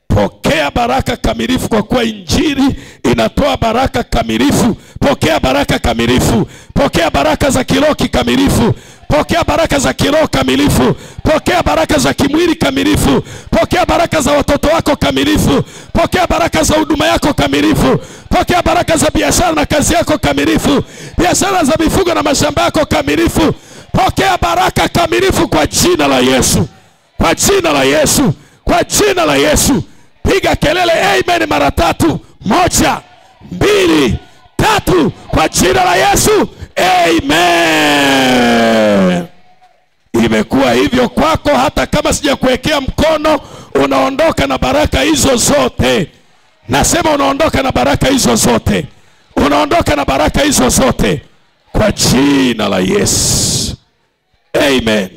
Pokea baraka kamilifu kwa kuwa injili inatoa baraka kamilifu. Pokea baraka kamilifu. Pokea baraka za kiroho kikamilifu. Pokea baraka za kiroho kamilifu. Pokea baraka za kimwili kamilifu. Pokea baraka za watoto wako kamilifu. Pokea baraka za huduma yako kamilifu. Pokea baraka za biashara na kazi yako kamilifu. Biashara za mifugo na mashamba yako kamilifu. Pokea baraka kamilifu kwa jina la Yesu. Kwa jina la Yesu. Kwa jina la Yesu. Piga kelele amen mara 3. 1, 2, 3 kwa jina la Yesu. Amen. Imekuwa hivyo kwako, hata kama sijakuwekea mkono, unaondoka na baraka hizo zote. Nasema unaondoka na baraka hizo zote. Unaondoka na baraka hizo zote kwa jina la Yesu. Amen.